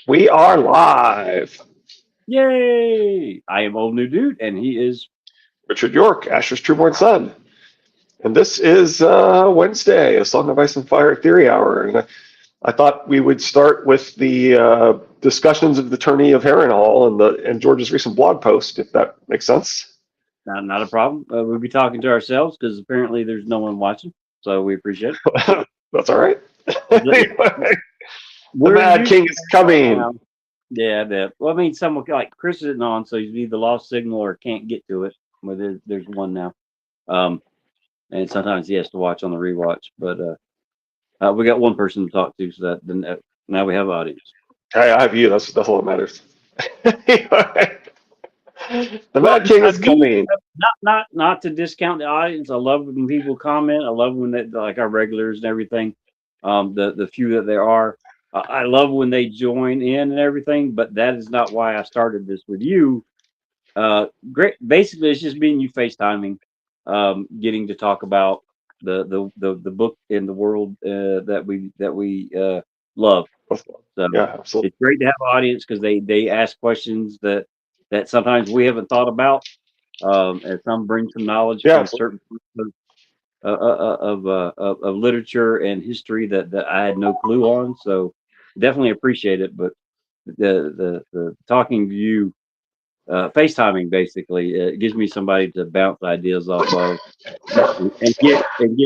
We are live. Yay! I am Old New Dude, and he is. Richard York, Asher's trueborn son. And this is Wednesday, a Song of Ice and Fire Theory Hour. And I thought we would start with the discussions of the tourney of Harrenhal and George's recent blog post, if that makes sense. Not a problem. We'll be talking to ourselves because apparently there's no one watching, so we appreciate That's all right. it. Anyway, the We're Mad King is right coming. now. Yeah, that. Well, I mean, someone like Chris isn't on, so he's either lost signal or can't get to it. Well, there's one now, and sometimes he has to watch on the rewatch. But we got one person to talk to, so that then now we have audience. Hey, I have you. That's all that matters. Anyway, the Well, Mad King is me, coming. not to discount the audience. I love when people comment. I love when they like our regulars and everything. The few that there are, I love when they join in and everything. But that is not why I started this with you. Great. Basically, it's just me and you FaceTiming, getting to talk about the book in the world that we love. So Yeah, absolutely. it's great to have an audience because they ask questions that sometimes we haven't thought about, and some bring some knowledge Yeah, from absolutely. certain parts of literature and history that I had no clue on. So definitely appreciate it. But the talking to you, FaceTiming basically, it gives me somebody to bounce ideas off of and get And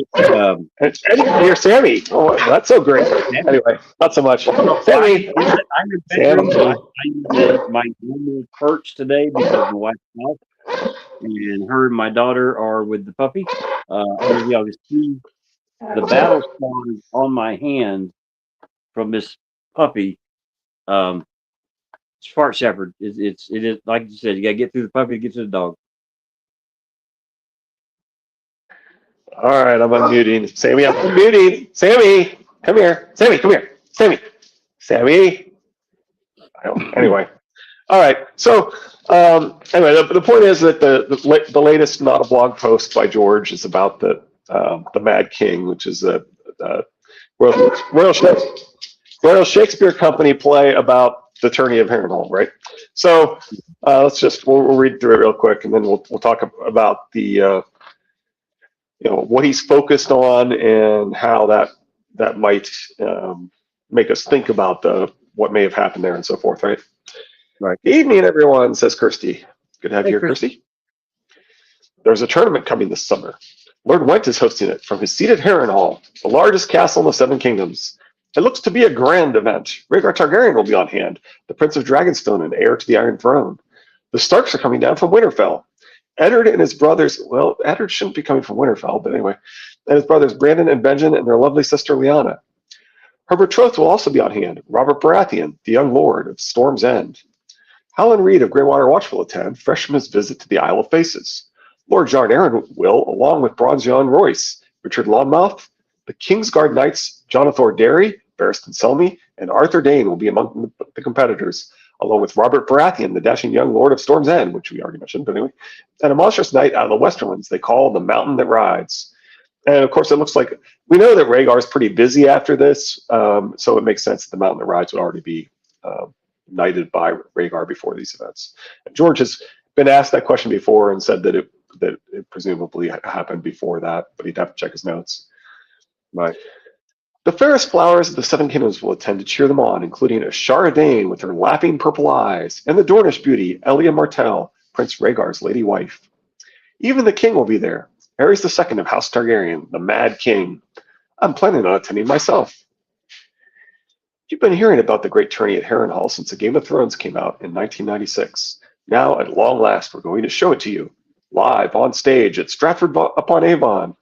here's Sammy. Oh, that's so great. Anyway, not so much. well, Sammy. I'm in the bedroom. Sammy. I use my normal perch today because my wife's out, and her and my daughter are with the puppy. As y'all can see, the battle scars on my hand from this puppy. Um, Smart Shepherd. It is like you said. You got to get through the puppy to get to the dog. All right, I'm unmuting. Sammy, I'm unmuting. Sammy, come here. Sammy, come here. Sammy. Sammy. Anyway. All right. So anyway, the point is that the latest not a blog post by George is about the Mad King, which is a Royal, Shakespeare, Royal Shakespeare Company play about the tourney of Harrenhal, right? So we'll read through it real quick, and then we'll talk about the what he's focused on and how that might make us think about what may have happened there and so forth, right? Right. Evening, everyone, says Kirsty. Good to have Hey, you here, Chris. Kirsty. There's a tournament coming this summer. Lord Went is hosting it from his seat at Harrenhal, the largest castle in the Seven Kingdoms. It looks to be a grand event. Rhaegar Targaryen will be on hand, the Prince of Dragonstone and heir to the Iron Throne. The Starks are coming down from Winterfell. Eddard and his brothers, well, Eddard shouldn't be coming from Winterfell, but anyway, and his brothers Brandon and Benjen and their lovely sister Lyanna. Her betrothed will also be on hand, Robert Baratheon, the young lord of Storm's End. Howland Reed of Greywater Watch will attend, fresh from his visit to the Isle of Faces. Lord Jon Arryn will, along with Bronze Yohn Royce, Richard Lonmouth, the Kingsguard Knights, Jonathan Derry, Barristan Selmy, and Arthur Dane will be among the competitors, along with Robert Baratheon, the dashing young lord of Storm's End, which we already mentioned, but anyway, and a monstrous knight out of the Westerlands they call the Mountain That Rides. And of course, it looks like we know that Rhaegar is pretty busy after this, so it makes sense that the Mountain That Rides would already be knighted by Rhaegar before these events. And George has been asked that question before and said that it presumably happened before that, but he'd have to check his notes. Right. The fairest flowers of the Seven Kingdoms will attend to cheer them on, including Ashara Dane with her laughing purple eyes, and the Dornish beauty, Elia Martell, Prince Rhaegar's lady wife. Even the king will be there, Aerys II of House Targaryen, the Mad King. I'm planning on attending myself. You've been hearing about the great tourney at Harrenhal since the Game of Thrones came out in 1996. Now, at long last, we're going to show it to you, live on stage at Stratford-upon-Avon,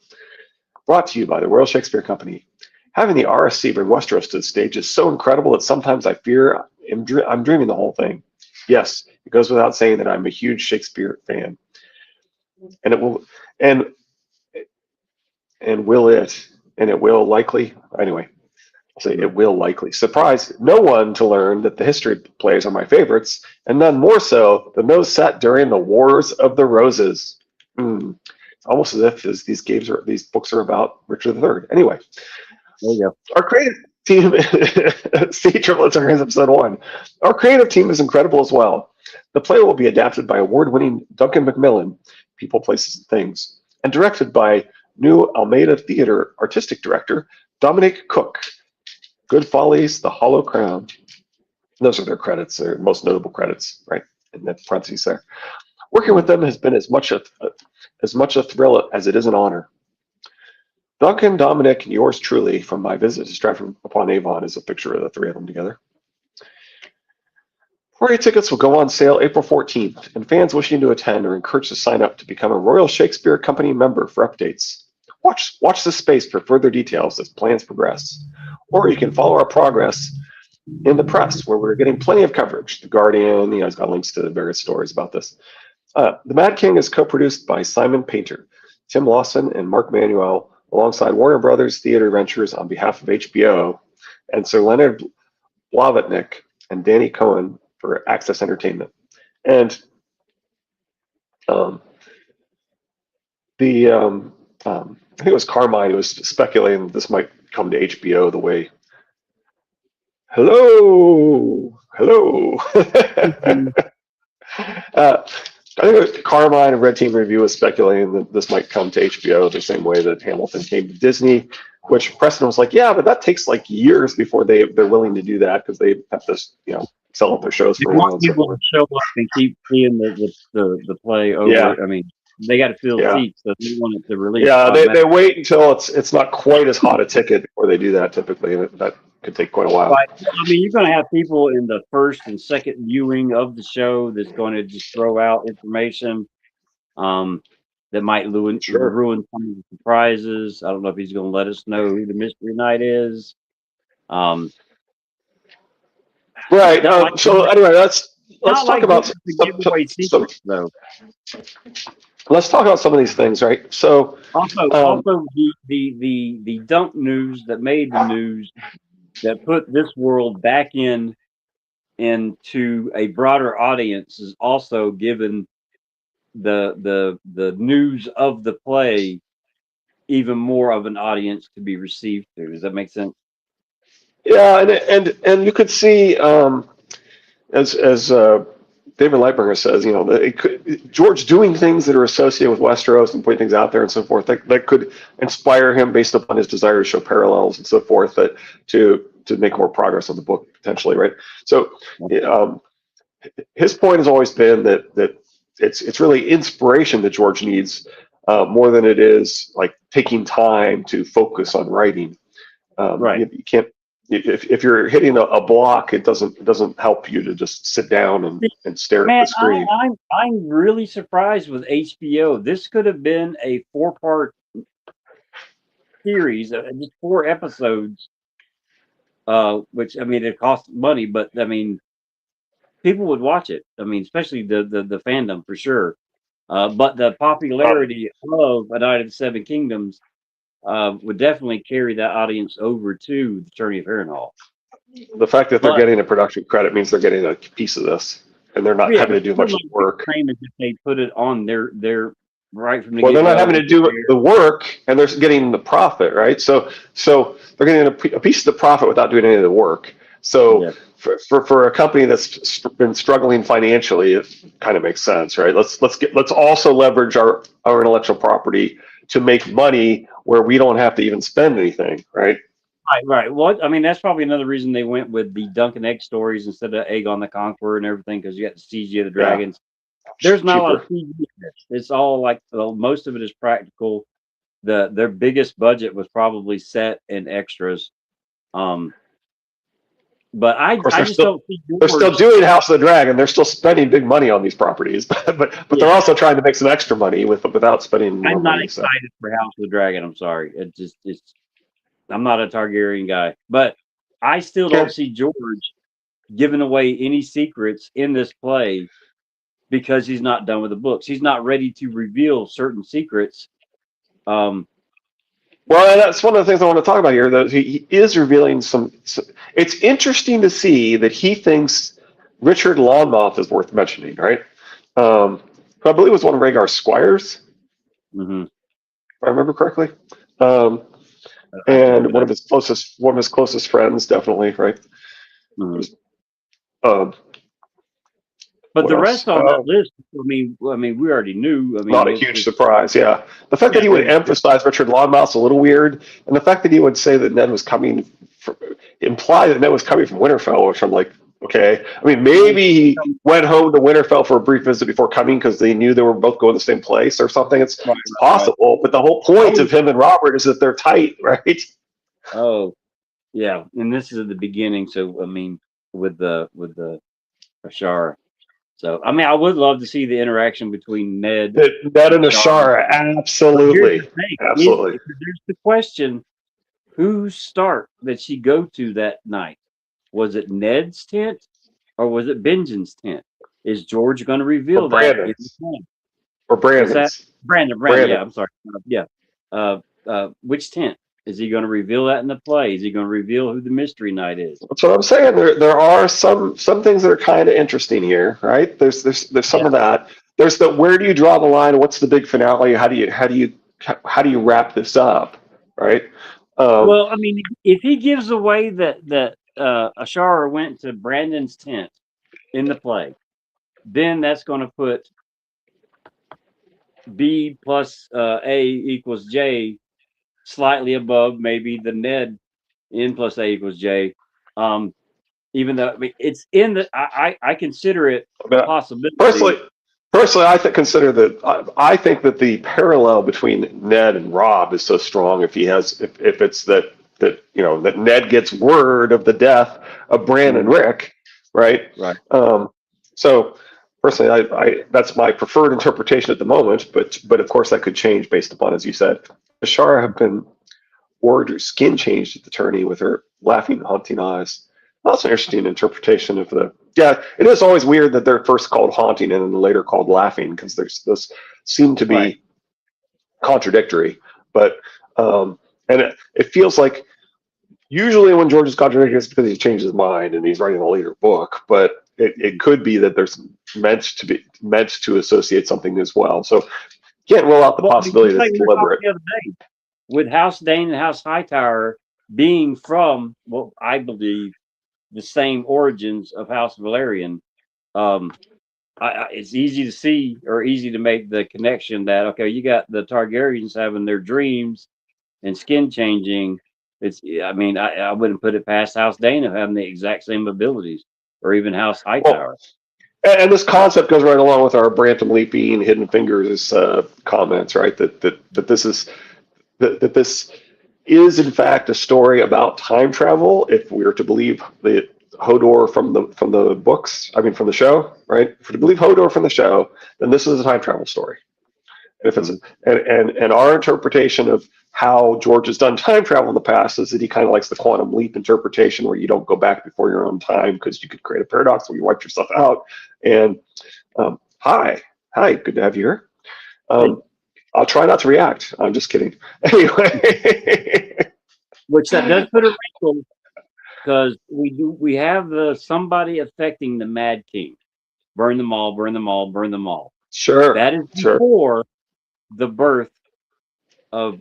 brought to you by the Royal Shakespeare Company. Having the RSC bring Westeros to the stage is so incredible that sometimes I fear I'm dreaming the whole thing. Yes, it goes without saying that I'm a huge Shakespeare fan, and it will, and it will likely anyway. I'll say it will likely surprise no one to learn that the history plays are my favorites, and none more so than those set during the Wars of the Roses. It's almost as if these books are about Richard III. Anyway, There you go. our creative Team see Triplets on episode 1. Our creative team is incredible as well. The play will be adapted by award-winning Duncan Macmillan, People, Places, and Things, and directed by new Almeida Theater artistic director Dominic Cook. Good Follies, The Hollow Crown. Those are their credits, their most notable credits, right? In the parentheses there. Working with them has been as much a thrill as it is an honor. Duncan, Dominic, and yours truly from my visit to Stratford-upon-Avon is a picture of the three of them together. Party tickets will go on sale April 14th, and fans wishing to attend are encouraged to sign up to become a Royal Shakespeare Company member for updates. Watch this space for further details as plans progress. Or you can follow our progress in the press, where we're getting plenty of coverage. The Guardian, has got links to various stories about this. The Mad King is co-produced by Simon Painter, Tim Lawson, and Mark Manuel, alongside Warner Brothers Theater Ventures on behalf of HBO, and Sir Leonard Blavatnik and Danny Cohen for Access Entertainment. And I think it was Carmine who was speculating that this might come to HBO the way. Hello. I think it was Carmine of Red Team Review was speculating that this might come to HBO the same way that Hamilton came to Disney, which Preston was like, yeah, but that takes like years before they're willing to do that because they have to, sell up their shows for a while and so forth. Show up and keep seeing the play over. Yeah. I mean, they got to fill seats, so they want it to release. Yeah, they wait until it's not quite as hot a ticket before they do that typically. That could take quite a while. Right. I mean, you're going to have people in the first and second viewing of the show that's going to just throw out information that might ruin some of the surprises. I don't know if he's going to let us know who the mystery knight is. Right. So anyway, let's talk about let's talk about some of these things, right? So also the dump news that made the news that put this world back into a broader audience is also given the news of the play even more of an audience to be received to. Does that make sense? Yeah, and you could see as David Lightbringer says, George doing things that are associated with Westeros and putting things out there and so forth that could inspire him based upon his desire to show parallels and so forth that to make more progress on the book potentially, right? So his point has always been that it's really inspiration that George needs more than it is like taking time to focus on writing. Right. You can't. If you're hitting a block, it doesn't help you to just sit down and stare at the screen. I'm really surprised with HBO. This could have been a 4-part series, just 4 episodes. Which, I mean, it costs money, but I mean, people would watch it. I mean, especially the fandom for sure. But the popularity of A Night of the Seven Kingdoms would definitely carry that audience over to the Journey of Harrenhal. The fact that they're getting a production credit means they're getting a piece of this, and they're not having to do much work. Same as if they put it on their right from the they're not having to do the work, and they're getting the profit, right? So they're getting a piece of the profit without doing any of the work. So for a company that's been struggling financially, it kind of makes sense, right? Let's also leverage our intellectual property to make money where we don't have to even spend anything, right? Right. Well, I mean, that's probably another reason they went with the Dunk and Egg stories instead of Aegon the Conqueror and everything, because you got the CG of the dragons. There's not a lot of CG in this. It's all like, most of it is practical. Their biggest budget was probably set and extras. But I just don't see George. They're still doing House of the Dragon. They're still spending big money on these properties, but they're also trying to make some extra money without spending more I'm not money, excited for House of the Dragon. I'm sorry. I'm not a Targaryen guy, but I still don't see George giving away any secrets in this play because he's not done with the books. He's not ready to reveal certain secrets. Well, that's one of the things I want to talk about here. That he is revealing some. It's interesting to see that he thinks Richard Lonmouth is worth mentioning, right? Who I believe was one of Rhaegar's squires, if I remember correctly. I can and live with that. one of his closest friends, definitely, right? Mhm. Um, But what the else? rest on that list, we already knew. I Not mean, a huge surprise, yeah. The fact that yeah, he would emphasize Richard Loudmouth's a little weird, and the fact that he would say that Ned was coming, imply that Ned was coming from Winterfell, which I'm like, okay. I mean, maybe he went home to Winterfell for a brief visit before coming because they knew they were both going to the same place or something. right, It's right. possible, but the whole point of him and Robert is that they're tight, right? Oh, yeah, and this is at the beginning. So I mean, with the Ashara. So I mean, I would love to see the interaction between Ned Ned and and Ashara. Ashara, But here's the absolutely, thing: absolutely. there's the question: whose start did she go to that night? Was it Ned's tent or was it Benjen's tent? Is George going to Or reveal that in the Brandon's, tent? or What's that? Brandon's, Brandon. Yeah, Brandon. I'm sorry. Yeah. Which tent? Is he going to reveal that in the play? Is he going to reveal who the mystery knight is? That's what I'm saying. There are some things that are kind of interesting here, right? There's some Yeah. of that. There's the where do you draw the line? What's the big finale? How do you wrap this up, right? Um, Well, I mean, if he gives away that Ashara went to Brandon's tent in the play, then that's going to put B plus A equals J slightly above maybe the Ned N plus A equals J. Um, even though I mean, it's in the, I consider it I a mean, personally, possibility. personally, consider that I think that the parallel between Ned and Rob is so strong. If it's that Ned gets word of the death of Bran and Mhm. Rick, right? Right. So personally, I that's my preferred interpretation at the moment. But of course, that could change based upon, as you said, Ashara have been word or skin changed at the tourney with her laughing, haunting eyes. That's an interesting interpretation of the. Yeah, it is always weird that they're first called haunting and then later called laughing because there's those seem to Right. be contradictory. But and it feels like usually when George is contradictory, it's because he's changed his mind and he's writing a later book. But it could be that there's meant to associate something as well. So can't rule out the Well, I mean, possibility just that like it's we were talking deliberate. the other day, with House Dane and House Hightower being from what I believe the same origins of House Valerian, um, it's easy to see or easy to make the connection that okay, you got the Targaryens having their dreams and skin changing. I mean, I wouldn't put it past House Dana having the exact same abilities, or even House Well, Hightower. and this concept goes right along with our Brantham Leaping, Hidden Fingers comments, right? That this is in fact a story about time travel. If we are to believe the Hodor from the books, I mean from the show, right? If we believe Hodor from the show, then this is a time travel story. And if it's Mhm. and our interpretation of how George has done time travel in the past is that he kind of likes the quantum leap interpretation, where you don't go back before your own time because you could create a paradox where you wipe yourself out. And hi, good to have you here. Hey, I'll try not to react. I'm just kidding. Anyway, which that does put a wrinkle because we have the somebody affecting the Mad King. Burn them all, burn them all, burn them all. sure, That is sure. before the birth of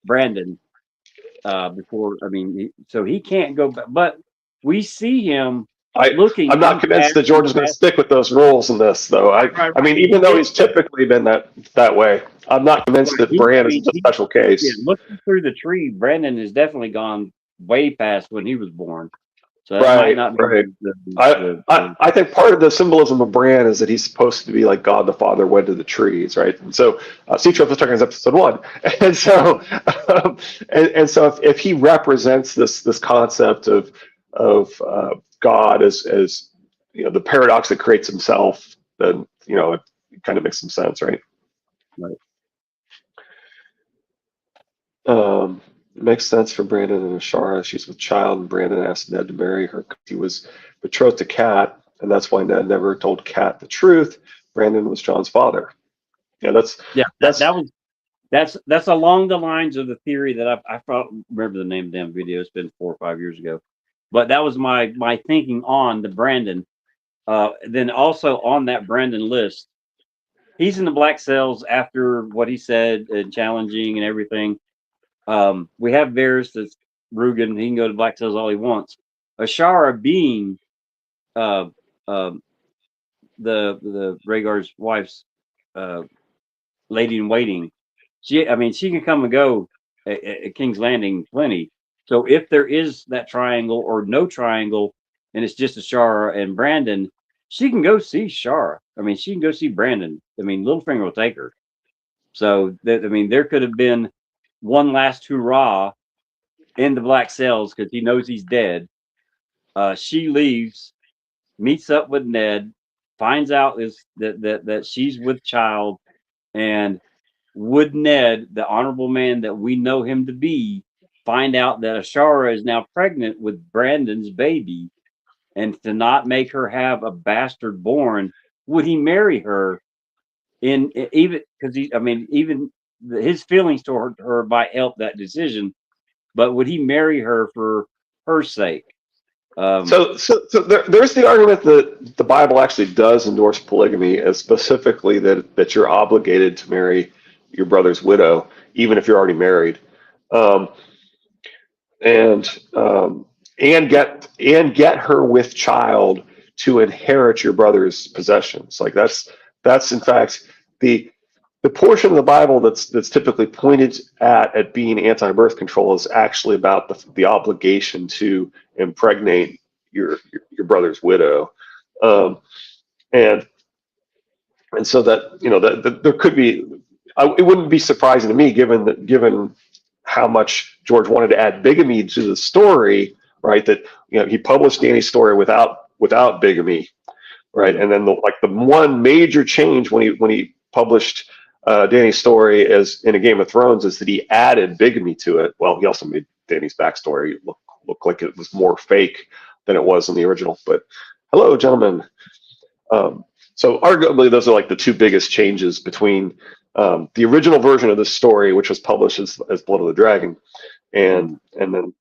Brandon. Before I mean, so he can't go back. But we see him looking I'm not in the convinced past, that in George the is going to past. stick with those rules in this, though. Right, right, I right. mean, He even though did. he's typically been that way, I'm not convinced Right. that Bran I is mean, a special yeah, case. looking through the tree, Brandon has definitely gone way past when he was born. So that might Right, not be right. I think part of the symbolism of Bran is that he's supposed to be like God the Father wed to the trees, right? And so, Sea Trip was talking about episode 1, and so, so if he represents this concept of God as the paradox that creates himself, then it kind of makes some sense, right? right. It makes sense for Brandon and Ashara. She's with child, and Brandon asked Ned to marry her because he was betrothed to Kat, and that's why Ned never told Kat the truth. Brandon was John's father. Yeah, Yeah, that's that's along the lines of the theory that I remember the name of the damn video. It's been 4 or 5 years ago, but that was my thinking on the Brandon. Then also on that Brandon list, he's in the black cells after what he said and challenging and everything. We have Varys that's Rugen. He can go to Black Sails all he wants. Ashara being uh, uh, the Rhaegar's wife's uh, lady in waiting. I mean, she can come and go at King's Landing plenty. So if there is that triangle or no triangle, and it's just Ashara and Brandon, she can go see Shara. I mean, she can go see Brandon. I mean, Littlefinger will take her. So that I mean, there could have been one last hurrah in the Black Cells because he knows he's dead. She leaves, meets up with Ned, finds out is that she's with child, and would Ned, the honorable man that we know him to be, find out that Ashara is now pregnant with Brandon's baby, and to not make her have a bastard born, would he marry her? In even because I mean, even his feelings toward her might help that decision, but would he marry her for her sake? There's the argument that the Bible actually does endorse polygamy, as specifically that you're obligated to marry your brother's widow, even if you're already married, um, and get her with child to inherit your brother's possessions. Like that's in fact the portion of the Bible that's typically pointed at being anti-birth control is actually about the obligation to impregnate your brother's widow, um, and so that that there could be. It wouldn't be surprising to me, given how much George wanted to add bigamy to the story, right? That he published Danny's story without bigamy, right? And then the one major change when he published Danny's story as in a Game of Thrones is that he added bigamy to it. Well, he also made Danny's backstory look like it was more fake than it was in the original. But hello, gentlemen. So arguably, those are like the two biggest changes between the original version of this story, which was published as Blood of the Dragon, and then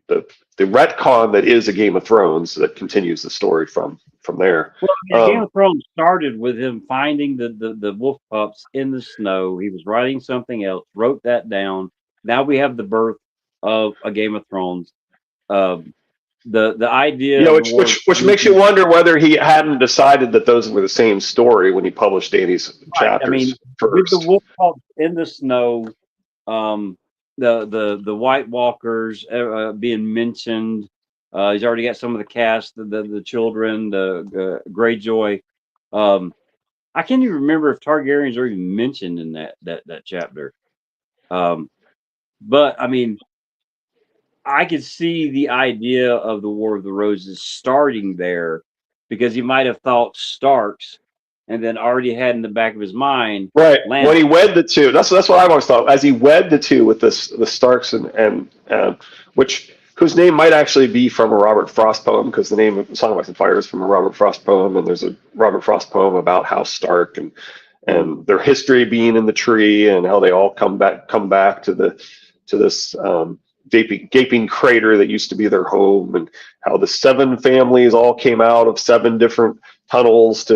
the retcon that is a Game of Thrones that continues the story from there. Well, Game of Thrones started with him finding the wolf pups in the snow. He was writing something else, wrote that down. Now we have the birth of a Game of Thrones. The idea, which makes you wonder whether he hadn't decided that those were the same story when he published Danny's chapters. I mean, first. With the wolf pups in the snow, the White Walkers being mentioned. He's already got some of the cast, the children, the Greyjoy. I can't even remember if Targaryens are even mentioned in that chapter. But I mean, I could see the idea of the War of the Roses starting there because he might have thought Starks and then already had in the back of his mind. Right. When he wed the two, that's what I've always thought. As he wed the two with the Starks and whose name might actually be from a Robert Frost poem, because the name of Song of Ice and Fire is from a Robert Frost poem, and there's a Robert Frost poem about House Stark and their history being in the tree and how they all come back to this gaping crater that used to be their home, and how the seven families all came out of seven different tunnels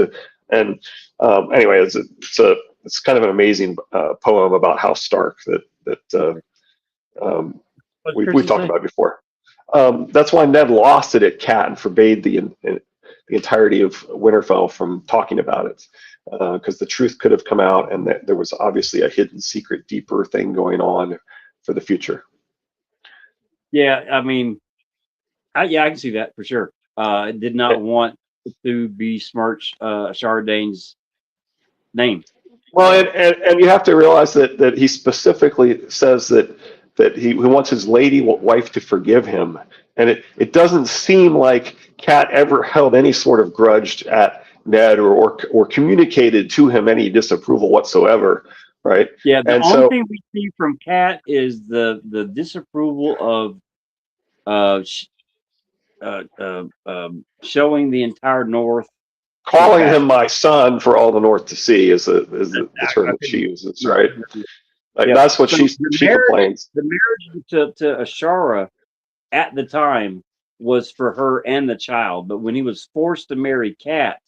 anyway, it's kind of an amazing poem about House Stark that we've talked about before. That's why Ned lost it at Cat and forbade the entirety of Winterfell from talking about it, because the truth could have come out, and that there was obviously a hidden secret, deeper thing going on for the future. Yeah, I mean, I can see that for sure. Did not want to besmirch Chardaine's name. Well, and you have to realize that he specifically says that he wants his lady wife to forgive him, and it doesn't seem like Cat ever held any sort of grudge at Ned or communicated to him any disapproval whatsoever, right? Yeah, the only thing we see from Cat is the disapproval of showing the entire North, calling him my son for all the North to see is the term that she uses, right? Like, that's what she complains. The marriage to Ashara at the time was for her and the child, but when he was forced to marry Cat,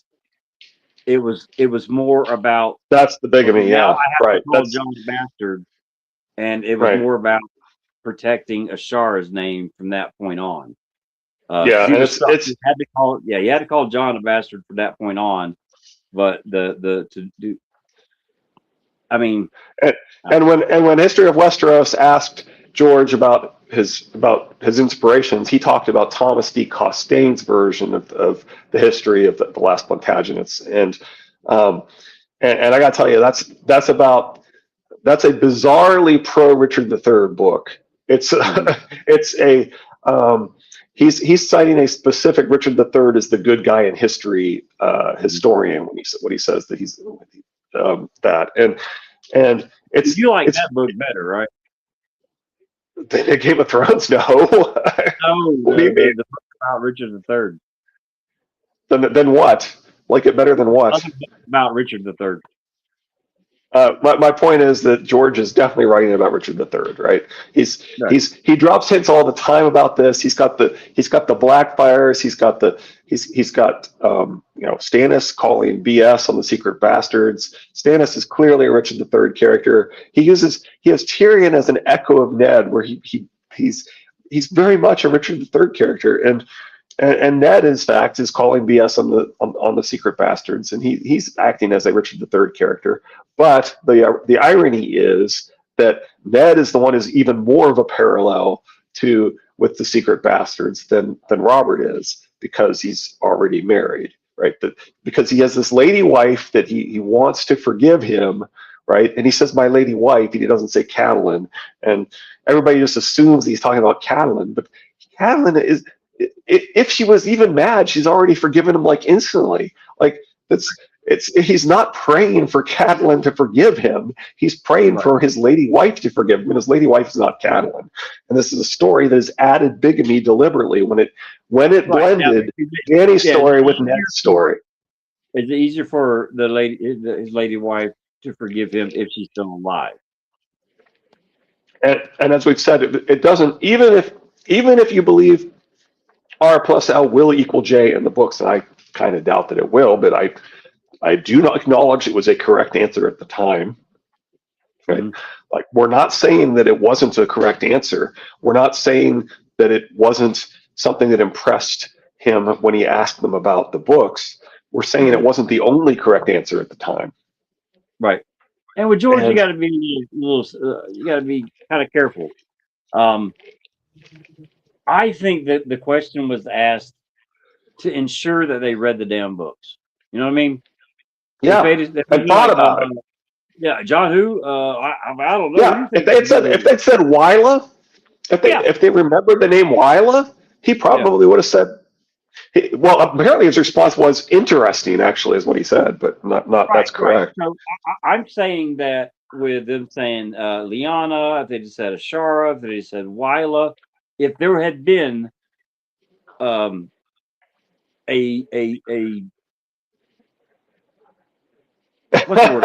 it was more about that's the bigamy, yeah, right. That's John's bastard, and it was more about protecting Ashara's name from that point on. Yeah, He and was it's he had to call he had to call John a bastard from that point on. But to do, I mean, and, when History of Westeros asked George about his inspirations, he talked about Thomas D. Costain's version of the history of the last Plantagenets, and I got to tell you, that's a bizarrely pro Richard III book. It's it's a he's citing a specific Richard III as the good guy in history historian when he says that he's that and it's you like it's that book better, right? the Game of Thrones. No, No, what do you mean? the book about Richard III. Then what? Like it better than what? Other book about Richard III. My point is that George is definitely writing about Richard III, right? Right. He drops hints all the time about this. He's got the Blackfires. He's got Stannis calling BS on the Secret Bastards. Stannis is clearly a Richard III character. He has Tyrion as an echo of Ned, where he's very much a Richard III character, and Ned, in fact, is calling BS on the Secret Bastards, and he's acting as a Richard III character. But the irony is that Ned is the one who's even more of a parallel with the Secret Bastards than Robert is, because he's already married, right? Because he has this lady wife that he wants to forgive him, right? And he says, "My lady wife," and he doesn't say Catelyn, and everybody just assumes he's talking about Catelyn, but Catelyn is. If she was even mad, she's already forgiven him like instantly. Like he's not praying for Catelyn to forgive him. He's praying for his lady wife to forgive him, and his lady wife is not Catelyn. And this is a story that has added bigamy deliberately when it blended Dany's story with Ned's story. It's easier for his lady wife to forgive him if she's still alive. And as we've said, it doesn't, even if you believe R plus L will equal J in the books, and I kind of doubt that it will, but I do not acknowledge it was a correct answer at the time. Right? Mm-hmm. Like, we're not saying that it wasn't a correct answer. We're not saying that it wasn't something that impressed him when he asked them about the books. We're saying it wasn't the only correct answer at the time. Right. And with George, you got to be you got to be kind of careful. I think that the question was asked to ensure that they read the damn books. You know what I mean? Yeah. And thought about it. Yeah, John who? I don't know. Yeah. If they'd said Wyla, if they remembered the name Wyla, he probably would have said. Well, apparently his response was interesting. Actually, is what he said, but not. Right, that's correct. Right. So I'm saying that with them saying Lyanna, if they just said Ashara, if they just said Wyla, if there had been a what's the word?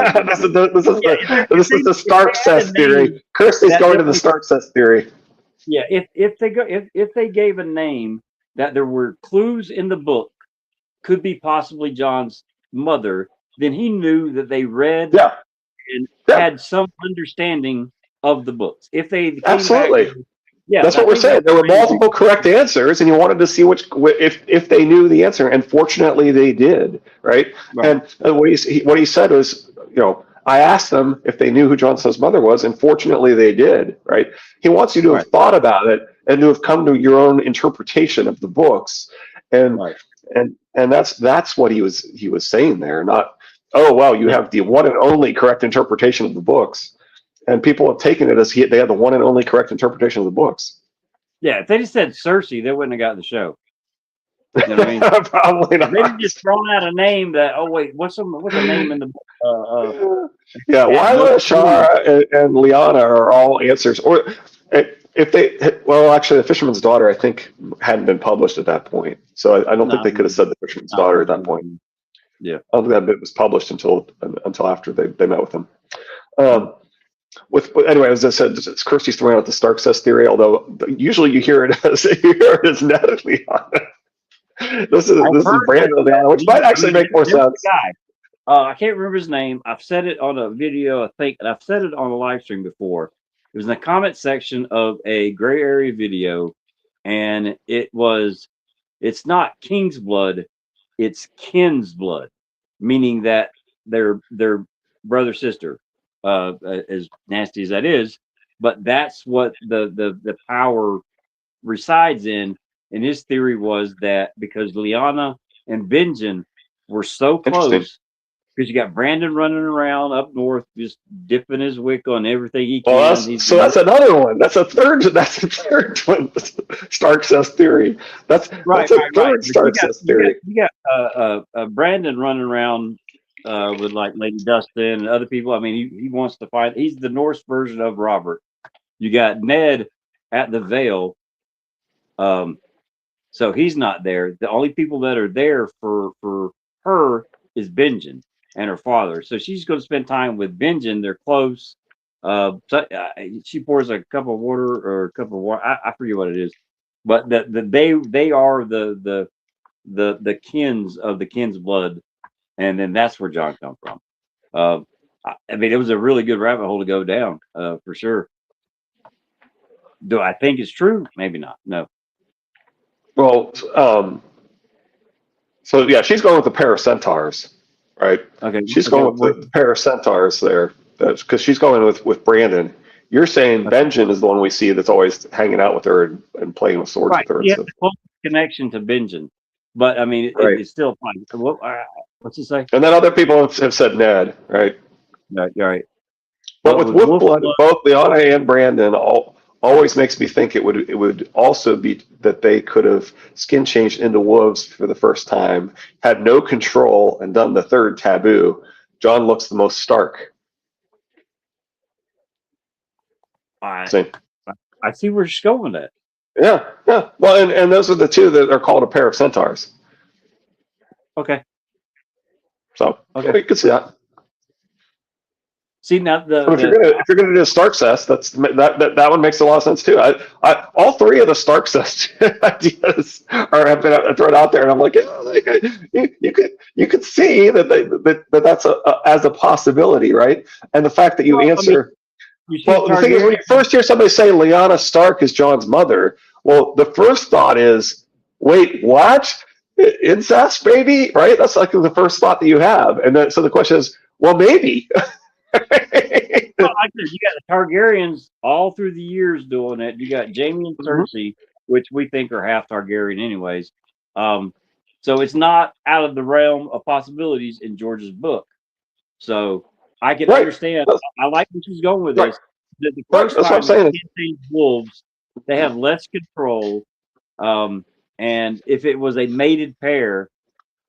This is the Stark Cess theory. Kirsty's going to the Stark Cess theory. Yeah, if they gave a name that there were clues in the book could be possibly John's mother, then he knew that they read and had some understanding of the books. If they came absolutely. Back, that's what we're saying. There were multiple correct answers, and you wanted to see if they knew the answer. And fortunately, they did. Right. And what he said was, I asked them if they knew who Jon Snow's mother was, and fortunately, they did. Right. He wants you to have thought about it and to have come to your own interpretation of the books, and that's what he was saying there. Not, oh well, you have the one and only correct interpretation of the books. And people have taken it as they had the one and only correct interpretation of the books. Yeah, if they just said Cersei, they wouldn't have gotten the show. You know what I mean? Probably not. They just thrown out a name that. Oh wait, what's the name in the book? Wyla, Ashara, and Lyanna are all answers. Or if they, actually, the Fisherman's Daughter, I think, hadn't been published at that point, so I don't think they could have said the Fisherman's Daughter at that point. Yeah, I don't think that bit was published until after they met with him. Anyway, as I said, it's Kirsty's throwing out the Stark Cess theory, although usually you hear it as Ned and Lyanna. This is Brandon and Lyanna, which might actually make more sense. I can't remember his name. I've said it on a video, I think, and I've said it on a live stream before. It was in the comment section of a gray area video, and it's not king's blood, it's kin's blood, meaning that they're brother sister. As nasty as that is, but that's what the power resides in. And his theory was that because Lyanna and Benjen were so Interesting. close, because you got Brandon running around up north, just dipping his wick on everything he Well, can. that's another one. That's a third. That's a third one. Stark says theory. That's a Right. third But Stark says theory. you got Brandon running around with like Lady Dustin and other people. I mean, he wants to fight. He's the Norse version of Robert. You got Ned at the Vale. So he's not there. The only people that are there for her is Benjen and her father. So she's going to spend time with Benjen. They're close. She pours a cup of water or a cup of water. I forget what it is, but they are the kins of the kin's blood, and then that's where John comes from. I mean, it was a really good rabbit hole to go down, for sure. Do I think it's true? Maybe not. No. Well, so yeah, she's going with the pair of centaurs, right? Okay. She's going with the pair of centaurs there. That's because she's going with Brandon. You're saying Benjen is the one we see that's always hanging out with her and playing with swords with her. He has a close connection to Benjen, but I mean, it's still fine. What's he say? And then other people have said Ned, right? Right, right. But with Wolfblood, both Lyanna and Brandon always makes me think it would also be that they could have skin changed into wolves for the first time, had no control, and done the third taboo. John looks the most Stark. I see where she's going at. Yeah. Well, and those are the two that are called a pair of centaurs. Okay. So you can see that. See now, if you're gonna do a Stark cess, that one makes a lot of sense too. All three of the Stark cess ideas have been thrown out there, and I'm like, you could see that's as a possibility, right? And the fact that you answer. The thing is, when you first hear somebody say Lyanna Stark is John's mother, well, the first thought is, wait, what? Incest, baby, right? That's like the first thought that you have, and then so the question is, well, maybe. Well, like this, you got the Targaryens all through the years doing it. You got Jaime and Cersei, which we think are half Targaryen, anyways. So it's not out of the realm of possibilities in George's book. So I can understand. I like where she's going with this. The first time they change wolves, they have less control. And if it was a mated pair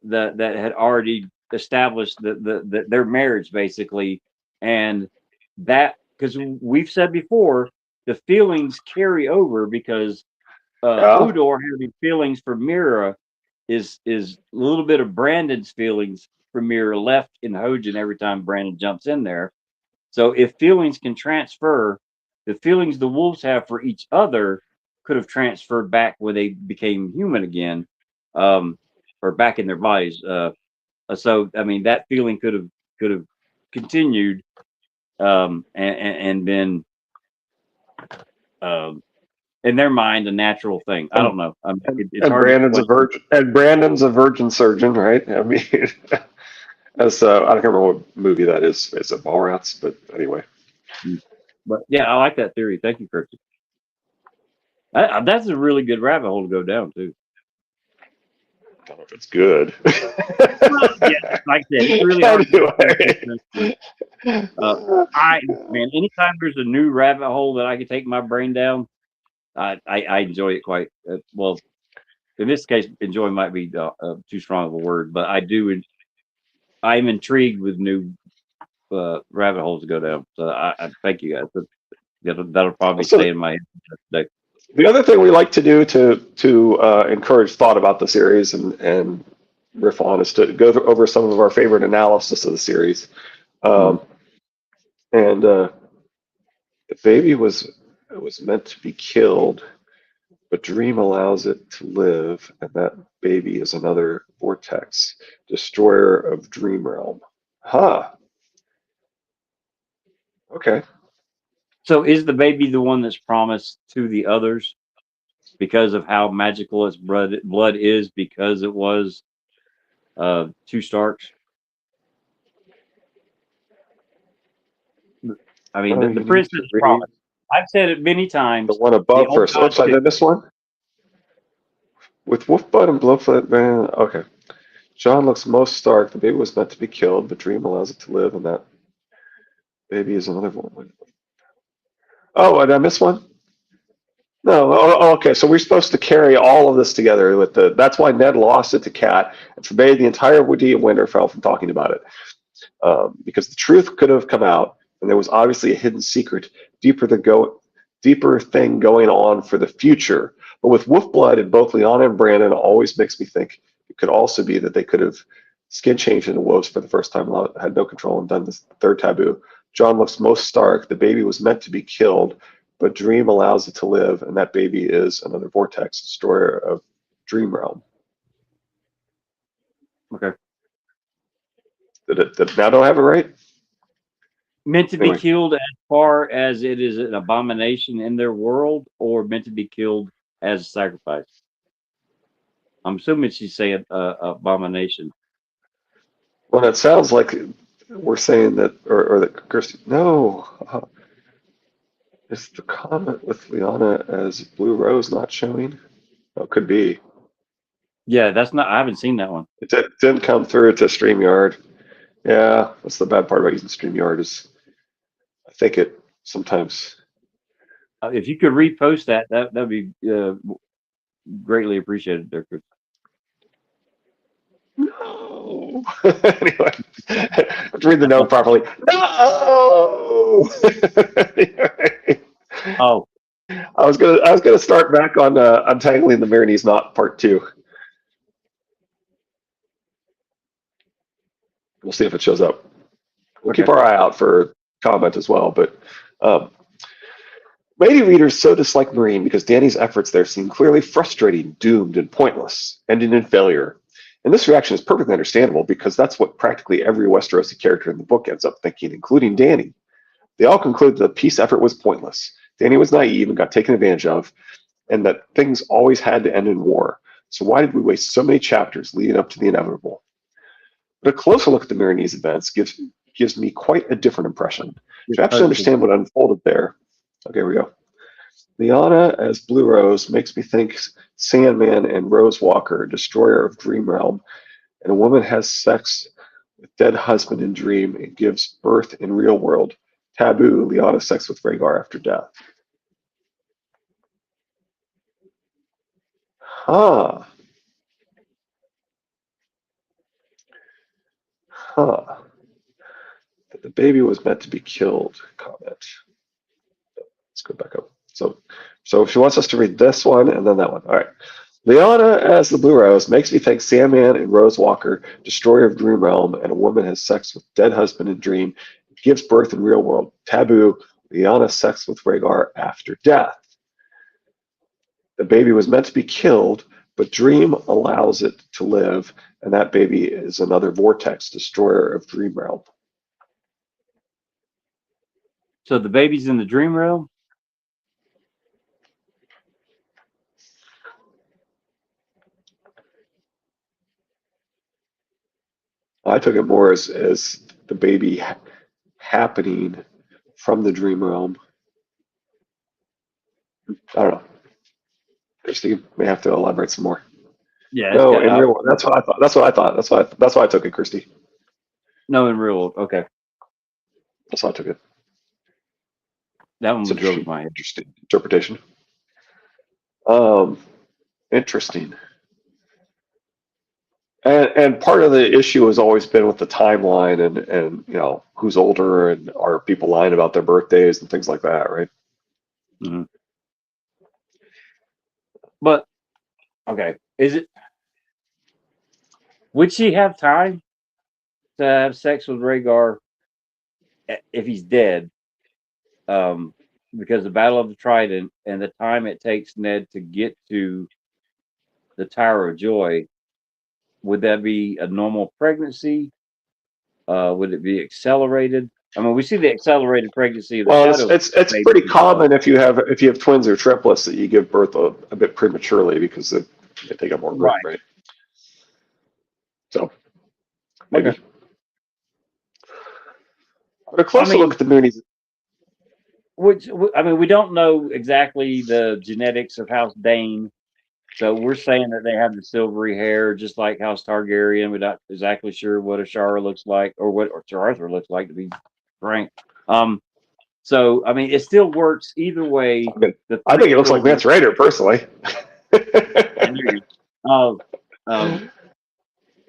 that had already established their marriage, basically, and that because we've said before, the feelings carry over because Hodor having feelings for Mira is a little bit of Brandon's feelings for Mira left in Hojan every time Brandon jumps in there. So if feelings can transfer, the feelings the wolves have for each other could have transferred back when they became human again, or back in their bodies. So I mean that feeling could have continued and been in their mind a natural thing. I don't know. I mean, it's hard. Brandon's a virgin, and Brandon's a virgin surgeon, right? I mean, as I don't remember what movie that is. It's a Mallrats, but anyway. But yeah, I like that theory. Thank you, Kirsty. That's a really good rabbit hole to go down too. I don't know if it's good. Well, yeah, like I said, it's really hard. Man, anytime there's a new rabbit hole that I can take my brain down, I enjoy it quite well. In this case, enjoy might be too strong of a word, but I'm intrigued with new rabbit holes to go down. So I thank you guys. That'll probably stay in my head today. The other thing we like to do to encourage thought about the series and riff on is to go over some of our favorite analysis of the series. And the baby was meant to be killed, but Dream allows it to live, and that baby is another vortex, destroyer of Dream Realm. Huh. Okay. So is the baby the one that's promised to the others because of how magical its blood is because it was two Starks? I mean, Oh, the you need princess to read promised. I've said it many the times. one The above old first. gods Oops, I could. did this one. With Wolfblood and Bloodfoot, man. Okay. John looks most stark. The baby was meant to be killed, but Dream allows it to live, and that baby is another one. Oh, did I miss one? No. Okay. So we're supposed to carry all of this together with the. That's why Ned lost it to Cat and forbade the entire Woody and Winterfell from talking about it. Because the truth could have come out, and there was obviously a hidden secret, deeper thing going on for the future. But with Wolfblood and both Lyanna and Brandon, always makes me think it could also be that they could have skin changed into wolves for the first time, had no control, and done this third taboo. John looks most stark. The baby was meant to be killed, but Dream allows it to live, and that baby is another vortex destroyer of Dream Realm. Okay. Now do I have it right? Meant to be Anyway, killed as far as it is an abomination in their world, or meant to be killed as a sacrifice? I'm assuming she's saying abomination. well, it sounds like we're saying that, or that Kirsty. No, is the comment with Liana as Blue Rose not showing? Oh, could be. Yeah, that's not. I haven't seen that one. Didn't come through to StreamYard. Yeah, that's the bad part about using StreamYard is I think it sometimes. If you could repost that, that'd be greatly appreciated, there, Chris. No. Anyway, let's read the note properly. No. Anyway, Oh, I was gonna start back on untangling the Marinese knot part two. We'll see if it shows up. We'll keep okay. our eye out for comment as well. But um, many readers so dislike Marine because Danny's efforts there seem clearly frustrating, doomed, and pointless, ending in failure. And this reaction is perfectly understandable because that's what practically every Westerosi character in the book ends up thinking, including Danny. They all conclude that the peace effort was pointless. Danny was naive and got taken advantage of, and that things always had to end in war. So why did we waste so many chapters leading up to the inevitable? But a closer look at the Marinese events gives me quite a different impression. To Just actually posted. understand what unfolded there, okay, here we go. Lyanna as Blue Rose makes me think Sandman and Rose Walker, destroyer of Dream Realm, and a woman has sex with dead husband in dream and gives birth in real world. Taboo, Lyanna sex with Rhaegar after death. Huh. Huh. The baby was meant to be killed. Comment. Let's go back up. So she wants us to read this one and then that one. All right. Lyanna as the Blue Rose makes me think Sandman and Rose Walker, destroyer of Dream Realm, and a woman has sex with dead husband in dream, gives birth in real world. Taboo, Lyanna sex with Rhaegar after death. The baby was meant to be killed, but Dream allows it to live, and that baby is another vortex, destroyer of Dream Realm. So the baby's in the dream realm. I took it more as the baby happening from the Dream Realm. I don't know. Christy may have to elaborate some more. Yeah, it's No, got in real world. That's what I thought. That's what I thought. That's why I took it, Christy. no in real world. Okay, That's why I took it. that one It's was over my head. interesting interpretation. Um, interesting. And part of the issue has always been with the timeline and who's older and are people lying about their birthdays and things like that, right? Mhm. But okay, is it? Would she have time to have sex with Rhaegar if he's dead? Because the Battle of the Trident and the time it takes Ned to get to the Tower of Joy, would that be a normal pregnancy? Would it be accelerated? I mean, we see the accelerated pregnancy of the Well, shadow it's baby. pretty common if you have twins or triplets that you give birth a bit prematurely because they take up more room, Right. right? So Okay. maybe. But a I closer look mean, at the Moonies. I mean, we don't know exactly the genetics of House Dane, so we're saying that they have the silvery hair, just like House Targaryen. We're not exactly sure what Ashara looks like, or what Sir Arthur looks like, to be frank. So I mean, it still works either way. I mean, The I three think it looks like children. Mance Rayder personally. I hear you. Uh, um,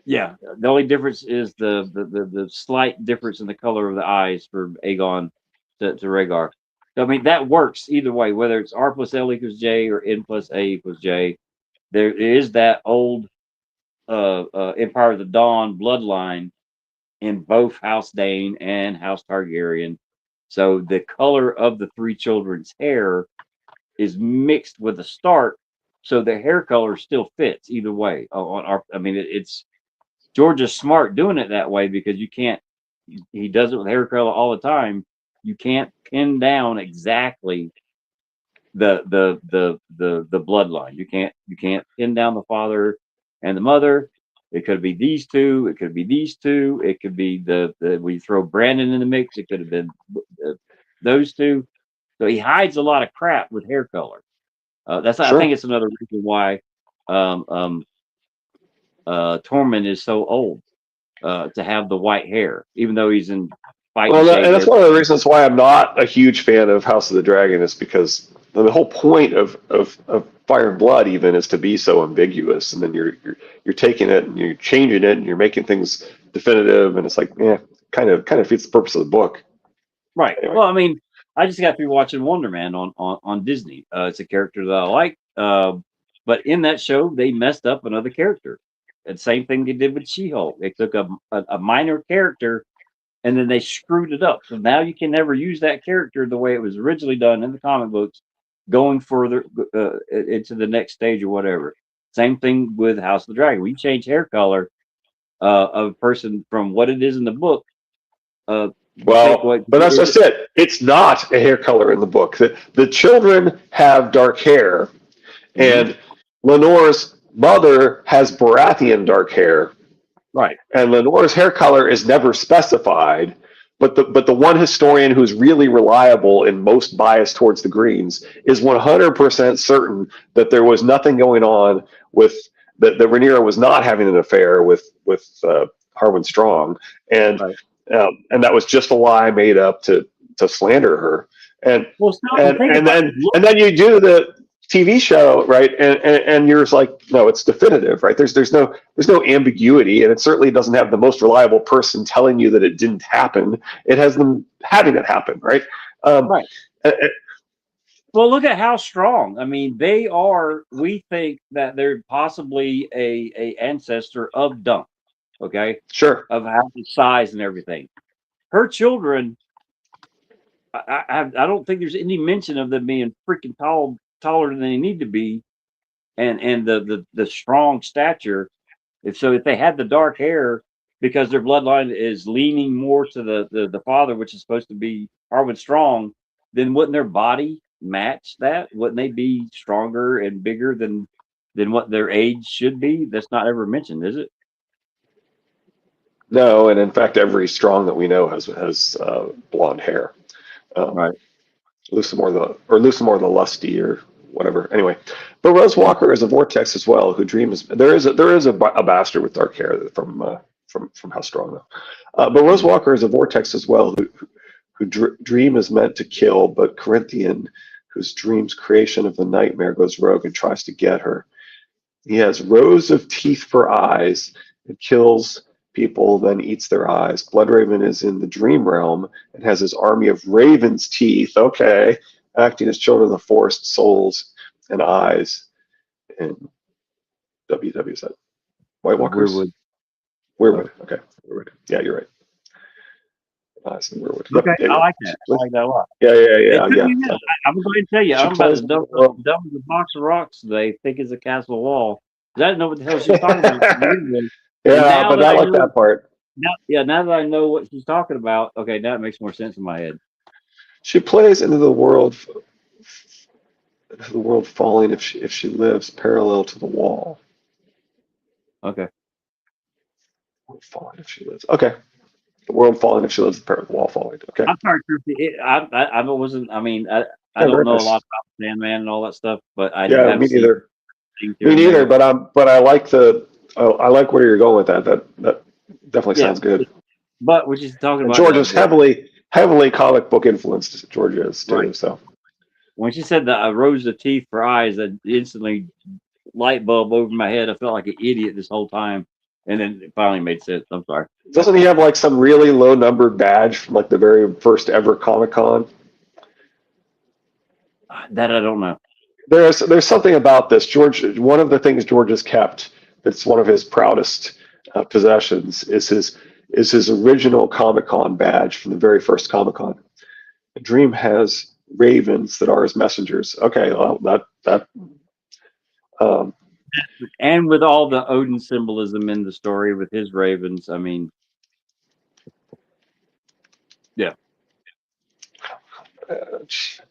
yeah, the only difference is the slight difference in the color of the eyes for Aegon to Rhaegar. I mean, that works either way, whether it's R plus L equals J or N plus A equals J. There is that old Empire of the Dawn bloodline in both House Dane and House Targaryen. So the color of the three children's hair is mixed with the Stark, so the hair color still fits either way. I mean, it's George is smart doing it that way because you can't. He does it with hair color all the time. You can't pin down exactly the bloodline. You can't pin down the father and the mother. It could be these two. It could be these two. It could be the we throw Brandon in the mix. It could have been those two. So he hides a lot of crap with hair color. I think Sure. it's another reason why um, um, Tormund is so old to have the white hair, even though he's in fighting Well, shape. and that's one of the reasons why I'm not a huge fan of House of the Dragon is because the whole point of Fire and Blood even is to be so ambiguous, and then you're taking it and you're changing it and you're making things definitive, and it's like, yeah, kind of defeats the purpose of the book. Right. Anyway, Well, I mean, I just got through watching Wonder Man on Disney. It's a character that I like, but in that show they messed up another character. And same thing they did with She-Hulk. They took a minor character and then they screwed it up. So now you can never use that character the way it was originally done in the comic books, going further into the next stage or whatever. Same thing with House of the Dragon. We change hair color of a person from what it is in the book. You take well, what but that's just it. It's not a hair color in the book. The children have dark hair, Mhm. and Lenore's mother has Baratheon dark hair, Right. and Lenore's hair color is never specified. But the one historian who's really reliable and most biased towards the Greens is 100% certain that there was nothing going on with that Rhaenyra was not having an affair with Harwin Strong, Right. and that was just a lie made up to slander her. And Well, stop and and think and about then it. Look, and then you do the TV show, right? And you're just like, no, it's definitive, right? There's no ambiguity, and it certainly doesn't have the most reliable person telling you that it didn't happen. It has them having it happen, right? Um, right. Well, look at how strong. I mean, they are. We think that they're possibly a ancestor of Dunk. Okay, sure. of how the size and everything. Her children. I don't think there's any mention of them being freaking taller than they need to be, and the strong stature. If they had the dark hair, because their bloodline is leaning more to the father, which is supposed to be Harwin Strong, then wouldn't their body match that? Wouldn't they be stronger and bigger than what their age should be? That's not ever mentioned, is it? No, and in fact, every strong that we know has blonde hair. Um, Right. Lucimore the lusty or whatever. Anyway, but Rose Yeah. Walker is a vortex as well. Who dreams? There is a bastard with dark hair from How Strong though. But Rose Mhm. Walker is a vortex as well. Who dream is meant to kill, but Corinthian, whose dream's creation of the nightmare goes rogue and tries to get her. He has rows of teeth for eyes and kills people, then eats their eyes. Bloodraven is in the dream realm and has his army of ravens' teeth, okay, acting as children of the forest, souls, and eyes. And WW is that White Walkers? Weirwood. Weirwood, okay. Weirwood. Yeah, you're right. Eyes and Weirwood. Okay, Yep, yeah, I yeah. like that. I like that a lot. Yeah, yeah, It yeah, took yeah. me a minute. I'm going to tell you, She I'm about plays. as dumb, dumb as a box of rocks today, thick as a castle wall. 'Cause I didn't know what the hell she was talking about. And Yeah, now but that not I like know, that part. now that I know what she's talking about, okay, now it makes more sense in my head. She plays into the world falling if she lives parallel to the wall. Okay. Falling if she lives. Okay. The world falling if she lives parallel to the wall falling. Okay. I'm sorry, Kirsty. I wasn't. I mean, I Yeah, don't very know a lot nice. about Sandman and all that stuff, but I Yeah, have me seen neither. things here Me and neither. there. But I like I like where you're going with that. That definitely Yeah, sounds good. but what she's talking And about George is heavily comic book influenced. George is right too. So when she said that rows of teeth for eyes, that instantly light bulb over my head. I felt like an idiot this whole time, and then it finally made sense. I'm sorry. doesn't he have like some really low numbered badge from like the very first ever Comic Con? That I don't know. There's something about this. George, one of the things George has kept that's one of his proudest possessions is his original Comic Con badge from the very first Comic Con. Dream has ravens that are his messengers. Okay, well that um, And with all the Odin symbolism in the story with his ravens, I mean, yeah. I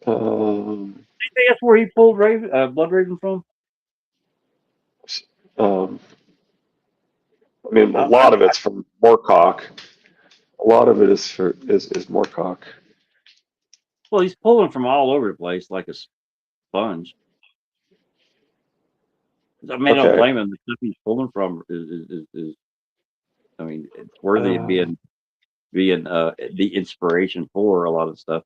think that's where he pulled Blood Raven from. um, I mean, a I, lot of it's from Moorcock. A lot of it is Moorcock. well, he's pulling from all over the place like a sponge. I mean, I don't Okay. blame him. The stuff he's pulling from is I mean, it's worthy of Uh, being the inspiration for a lot of stuff.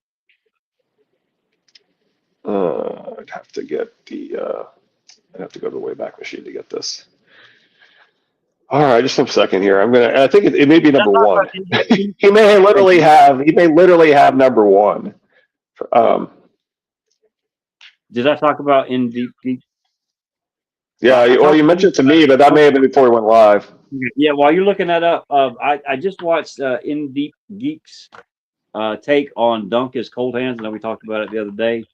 I'd have to get I'd have to go to the Wayback Machine to get this. All right, just one second here. I think it may be number one. He may literally have number one. Um, Did I talk about in deep? yeah, I well, talked you to you. mentioned it to me, but that may have been before we went live. Yeah, while you're looking that up, I just watched In Deep Geeks take on Dunk as Cold Hands. I know we talked about it the other day.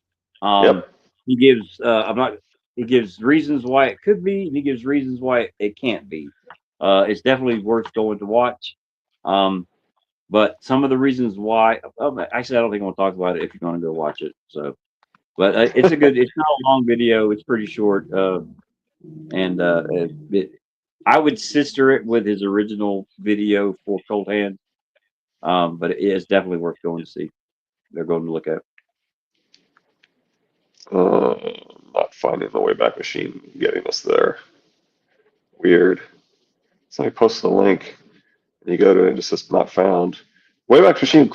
Um, Yep. he gives I'm not. He gives reasons why it could be, and he gives reasons why it can't be. It's definitely worth going to watch. But some of the reasons why, actually, I don't think I want to talk about it if you're going to go watch it. So, but it's a good. It's not a long video. It's pretty short. And I would sister it with his original video for Cold Hand. But it is definitely worth going to see. They're going to look at. Not finding the Wayback Machine getting us there. Weird. Somebody posted a link, and you go to it, and it just says not found. Wayback Machine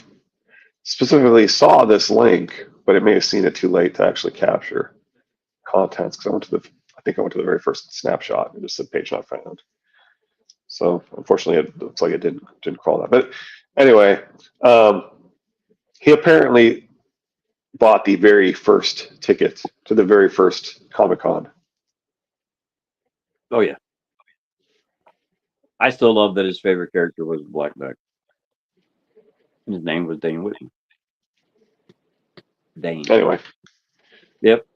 specifically saw this link, but it may have seen it too late to actually capture contents because I think I went to the very first snapshot and just said page not found. So unfortunately, it looks like it didn't crawl that. But anyway, he apparently bought the very first ticket to the very first Comic Con. Oh yeah, I still love that his favorite character was Black Duck. His name was Dane Whitman. Dane. Anyway. Yep.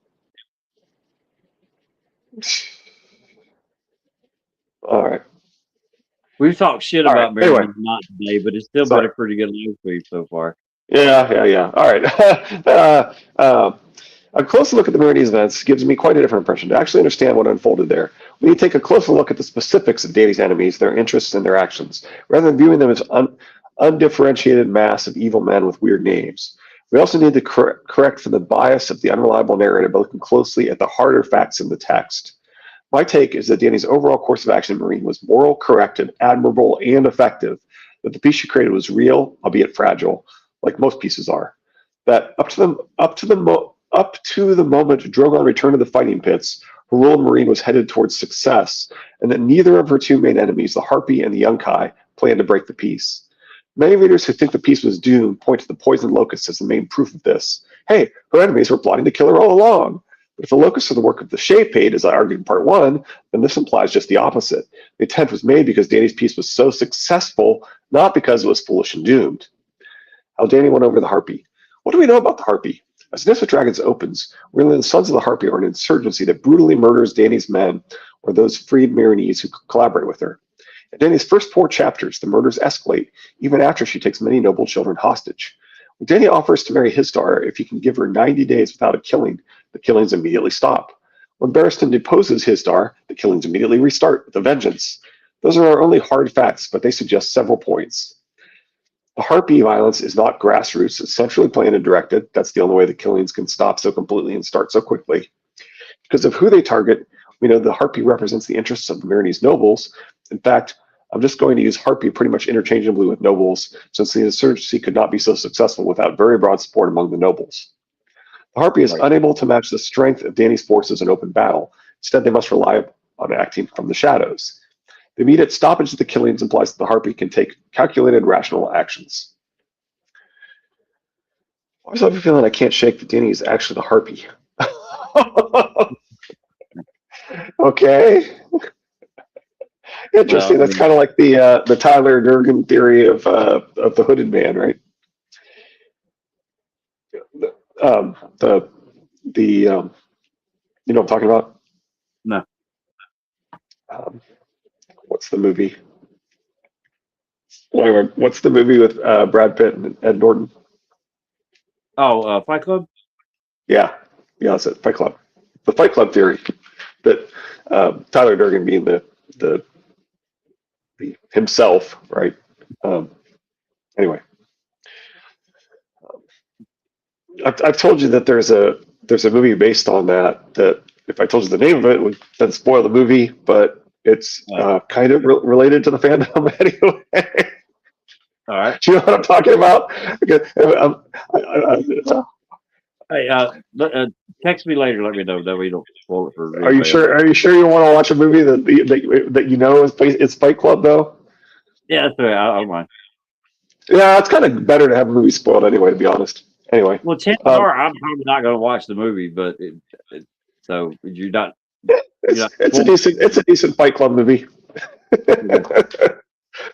All right. We've talked shit All right. about Anyway, Barry not today, but it's still been sorry. a pretty good live feed so far. Yeah. All right. A closer look at the Meridian events gives me quite a different impression. To actually understand what unfolded there, we need to take a closer look at the specifics of Danny's enemies, their interests, and their actions, rather than viewing them as undifferentiated mass of evil men with weird names. We also need to correct for the bias of the unreliable narrative by looking closely at the harder facts in the text. My take is that Danny's overall course of action in Marine was moral, corrective, admirable, and effective. That the piece she created was real, albeit fragile, like most pieces are. That up to the moment Drogon returned to the fighting pits, her role in Marine was headed towards success, and that neither of her two main enemies, the Harpy and the Yunkai, planned to break the peace. Many readers who think the piece was doomed point to the poison locusts as the main proof of this. Hey, her enemies were plotting to kill her all along. But if the locusts are the work of the Shade Pate, as I argued in part one, then this implies just the opposite. The attempt was made because Danny's piece was so successful, not because it was foolish and doomed. How Danny went over the Harpy. What do we know about the Harpy? As Nissa Dragons opens, we learn the Sons of the Harpy are an insurgency that brutally murders Danny's men or those freed Marinese who collaborate with her. In Dany's first 4 chapters, the murders escalate, even after she takes many noble children hostage. When Dany offers to marry his daughter if he can give her 90 days without a killing, the killings immediately stop. When Barristan deposes his daughter, the killings immediately restart with a vengeance. Those are our only hard facts, but they suggest several points. The Harpy violence is not grassroots. It's centrally planned and directed. That's the only way the killings can stop so completely and start so quickly. Because of who they target, we know the Harpy represents the interests of the Marinese nobles. In fact, I'm just going to use Harpy pretty much interchangeably with nobles, since the insurgency could not be so successful without very broad support among the nobles. The Harpy is unable to match the strength of Dany's forces in open battle. Instead, they must rely on acting from the shadows. The immediate stoppage of the killings implies that the Harpy can take calculated, rational actions. I always have a feeling I can't shake that Dany is actually the Harpy. Okay. Interesting. That's kind of like the Tyler Durden theory of the hooded man, right? You know what I'm talking about? No. What's the movie? What's the movie with Brad Pitt and Ed Norton? Oh, Fight Club? Yeah, that's it. Fight Club. The Fight Club theory that Tyler Durden being the himself, right? Anyway, I've told you that there's a movie based on that. That if I told you the name of it, would then spoil the movie. But it's kind of related to the fandom anyway. All right. Do you know what I'm talking about? Hey, text me later. Let me know that we don't spoil it for. Are you sure? Are you sure you want to watch a movie that you know is Fight Club though? Yeah, that's right. I don't mind. Yeah, it's kind of better to have a movie spoiled anyway. To be honest. Anyway. Well, chances are I'm probably not going to watch the movie, but so you're not. It's a decent Fight Club movie.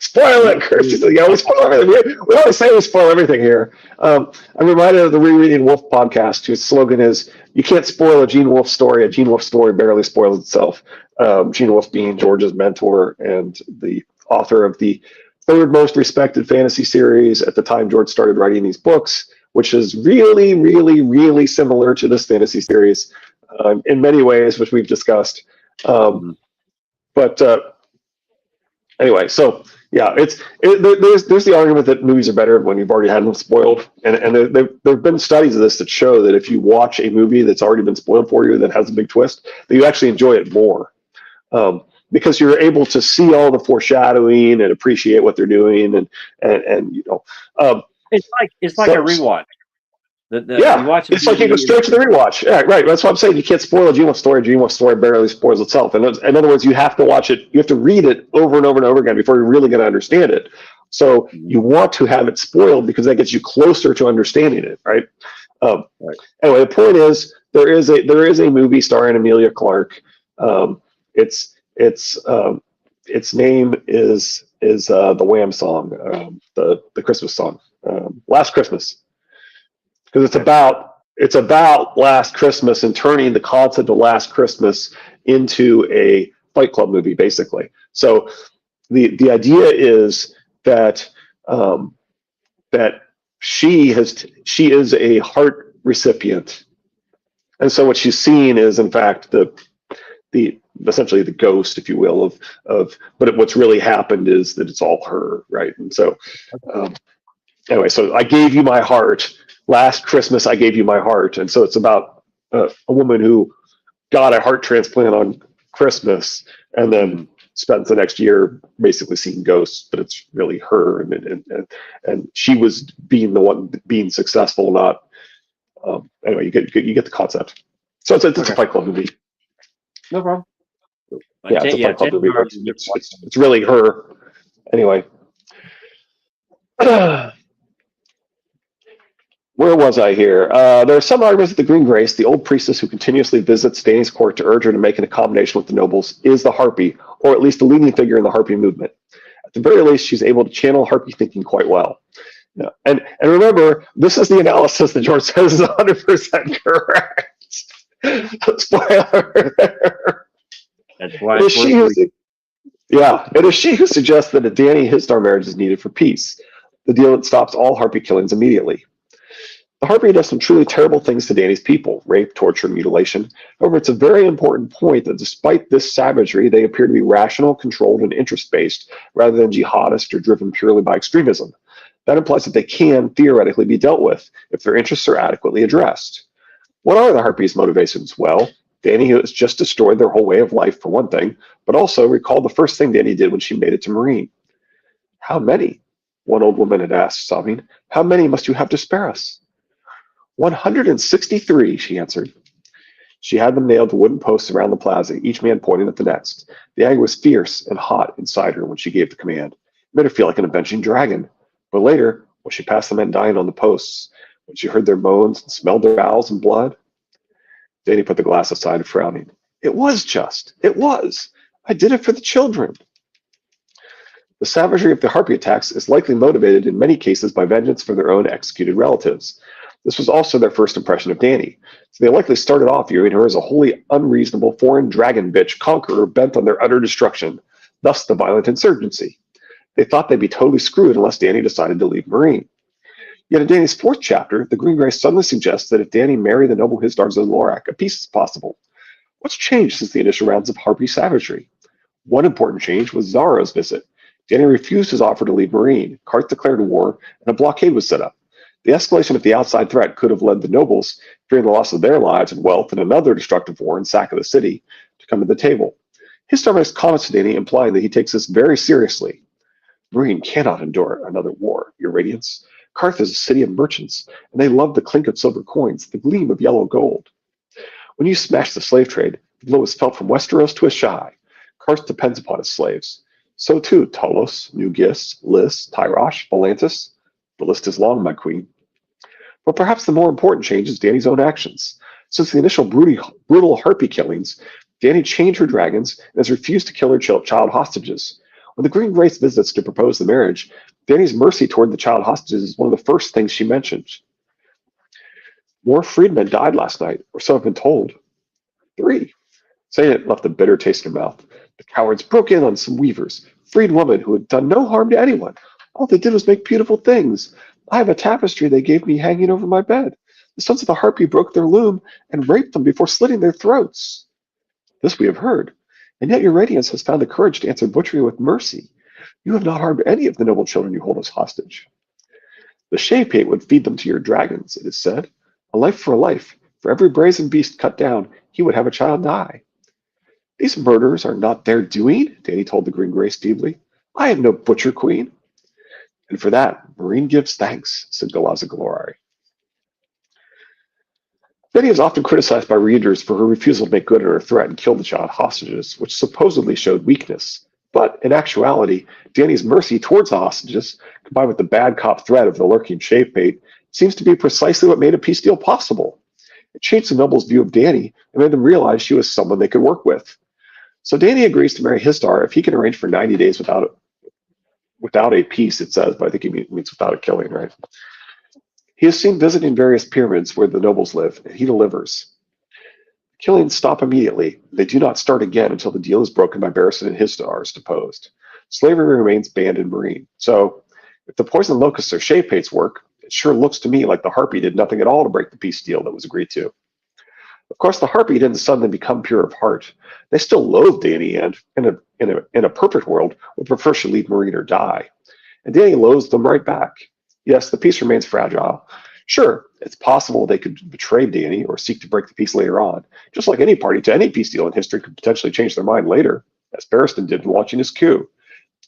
Spoil it, Chris. Yeah, we spoil everything. We always say we spoil everything here. I'm reminded of the Rereading Wolf podcast, whose slogan is, "You can't spoil a Gene Wolfe story. A Gene Wolfe story barely spoils itself." Gene Wolfe being George's mentor and the author of the third most respected fantasy series at the time George started writing these books, which is really, really, really similar to this fantasy series in many ways, which we've discussed. But anyway, so yeah, there's the argument that movies are better when you've already had them spoiled, and there've been studies of this that show that if you watch a movie that's already been spoiled for you that has a big twist, that you actually enjoy it more, because you're able to see all the foreshadowing and appreciate what they're doing, and you know, it's like a rewatch. Yeah, you watch it's like you go straight to the rewatch. Yeah, right. That's what I'm saying. You can't spoil a Gene Wolfe story. Gene Wolfe story barely spoils itself. And in other words, you have to watch it. You have to read it over and over and over again before you're really going to understand it. So you want to have it spoiled because that gets you closer to understanding it, right? Right. Anyway, the point is there is a movie starring Emilia Clarke. Its name is the Wham song, the Christmas song, Last Christmas. Because it's about Last Christmas and turning the concept of Last Christmas into a Fight Club movie, basically. So the idea is that that she is a heart recipient, and so what she's seeing is in fact the essentially the ghost, if you will, but what's really happened is that it's all her, right? And so anyway, so I gave you my heart. Last Christmas, I gave you my heart. And so it's about a woman who got a heart transplant on Christmas and then spends the next year basically seeing ghosts, but it's really her. And she was being the one being successful, not. Anyway, you get the concept. So it's a Fight Club movie. No problem. Yeah, it's a Fight Club movie. It's really her. Anyway. Where was I here? There are some arguments that the Green Grace, the old priestess who continuously visits Dany's court to urge her to make an accommodation with the nobles, is the Harpy, or at least a leading figure in the Harpy movement. At the very least, she's able to channel Harpy thinking quite well. Yeah. And remember, this is the analysis that George says is 100% correct. Spoiler there. That's why Yeah, it is she who suggests that a Dany Histar marriage is needed for peace, the deal that stops all Harpy killings immediately. The Harpy does some truly terrible things to Dany's people, rape, torture, mutilation. However, it's a very important point that despite this savagery, they appear to be rational, controlled, and interest-based, rather than jihadist or driven purely by extremism. That implies that they can, theoretically, be dealt with if their interests are adequately addressed. What are the Harpies' motivations? Well, Dany has just destroyed their whole way of life, for one thing, but also recall the first thing Dany did when she made it to Meereen. How many? One old woman had asked, sobbing. How many must you have to spare us? 163, she answered. She had them nailed to wooden posts around the plaza, each man pointing at the next. The anger was fierce and hot inside her when she gave the command. It made her feel like an avenging dragon. But later, when she passed the men dying on the posts, when she heard their moans and smelled their bowels and blood, Dany put the glass aside, frowning. It was just. It was. I did it for the children. The savagery of the Harpy attacks is likely motivated in many cases by vengeance for their own executed relatives. This was also their first impression of Dany, so they likely started off viewing her as a wholly unreasonable foreign dragon bitch conqueror bent on their utter destruction, thus the violent insurgency. They thought they'd be totally screwed unless Dany decided to leave Meereen. Yet in Dany's fourth chapter, the Green Grace suddenly suggests that if Dany married the noble Hisdars of Lorak, a peace is possible. What's changed since the initial rounds of Harpy savagery? One important change was Zara's visit. Dany refused his offer to leave Meereen. Karth declared war, and a blockade was set up. The escalation of the outside threat could have led the nobles, fearing the loss of their lives and wealth in another destructive war and sack of the city, to come to the table. Histar makes comments to Dany implying that he takes this very seriously. Meereen cannot endure another war, Your Radiance. Karth is a city of merchants, and they love the clink of silver coins, the gleam of yellow gold. When you smash the slave trade, the blow is felt from Westeros to Ashai. Karth depends upon his slaves. So too Tolos, Nugis, Lys, Tyrosh, Volantis. The list is long, my queen. But perhaps the more important change is Dany's own actions. Since the initial brutal Harpy killings, Dany chained her dragons and has refused to kill her child hostages. When the Green Grace visits to propose the marriage, Dany's mercy toward the child hostages is one of the first things she mentions. More freedmen died last night, or so have been told. 3. Saying it left a bitter taste in her mouth. The cowards broke in on some weavers, freed women who had done no harm to anyone. All they did was make beautiful things. I have a tapestry they gave me hanging over my bed. The sons of the Harpy broke their loom and raped them before slitting their throats. This we have heard, and yet your Radiance has found the courage to answer butchery with mercy. You have not harmed any of the noble children you hold as hostage. The Shapate would feed them to your dragons, it is said. A life for a life. For every brazen beast cut down, he would have a child die. These murders are not their doing, Dany told the Green Grace feebly. I am no butcher queen. And for that, Meereen gives thanks, said Galaza Galorari. Dany is often criticized by readers for her refusal to make good on her threat and kill the child hostages, which supposedly showed weakness. But in actuality, Dany's mercy towards the hostages, combined with the bad cop threat of the lurking Shapate, seems to be precisely what made a peace deal possible. It changed the nobles' view of Dany and made them realize she was someone they could work with. So Dany agrees to marry Histar if he can arrange for 90 days without a peace, it says, but I think he means without a killing, right? He is seen visiting various pyramids where the nobles live, and he delivers. Killings stop immediately. They do not start again until the deal is broken by Barristan and Histar is deposed. Slavery remains banned in Meereen. So, if the poison locusts are Shapate's work, it sure looks to me like the Harpy did nothing at all to break the peace deal that was agreed to. Of course, the Harpy didn't suddenly become pure of heart. They still loathed Dany and, in a perfect world, would prefer she leave Meereen or die. And Dany loathes them right back. Yes, the peace remains fragile. Sure, it's possible they could betray Dany or seek to break the peace later on, just like any party to any peace deal in history could potentially change their mind later, as Barristan did in launching his coup.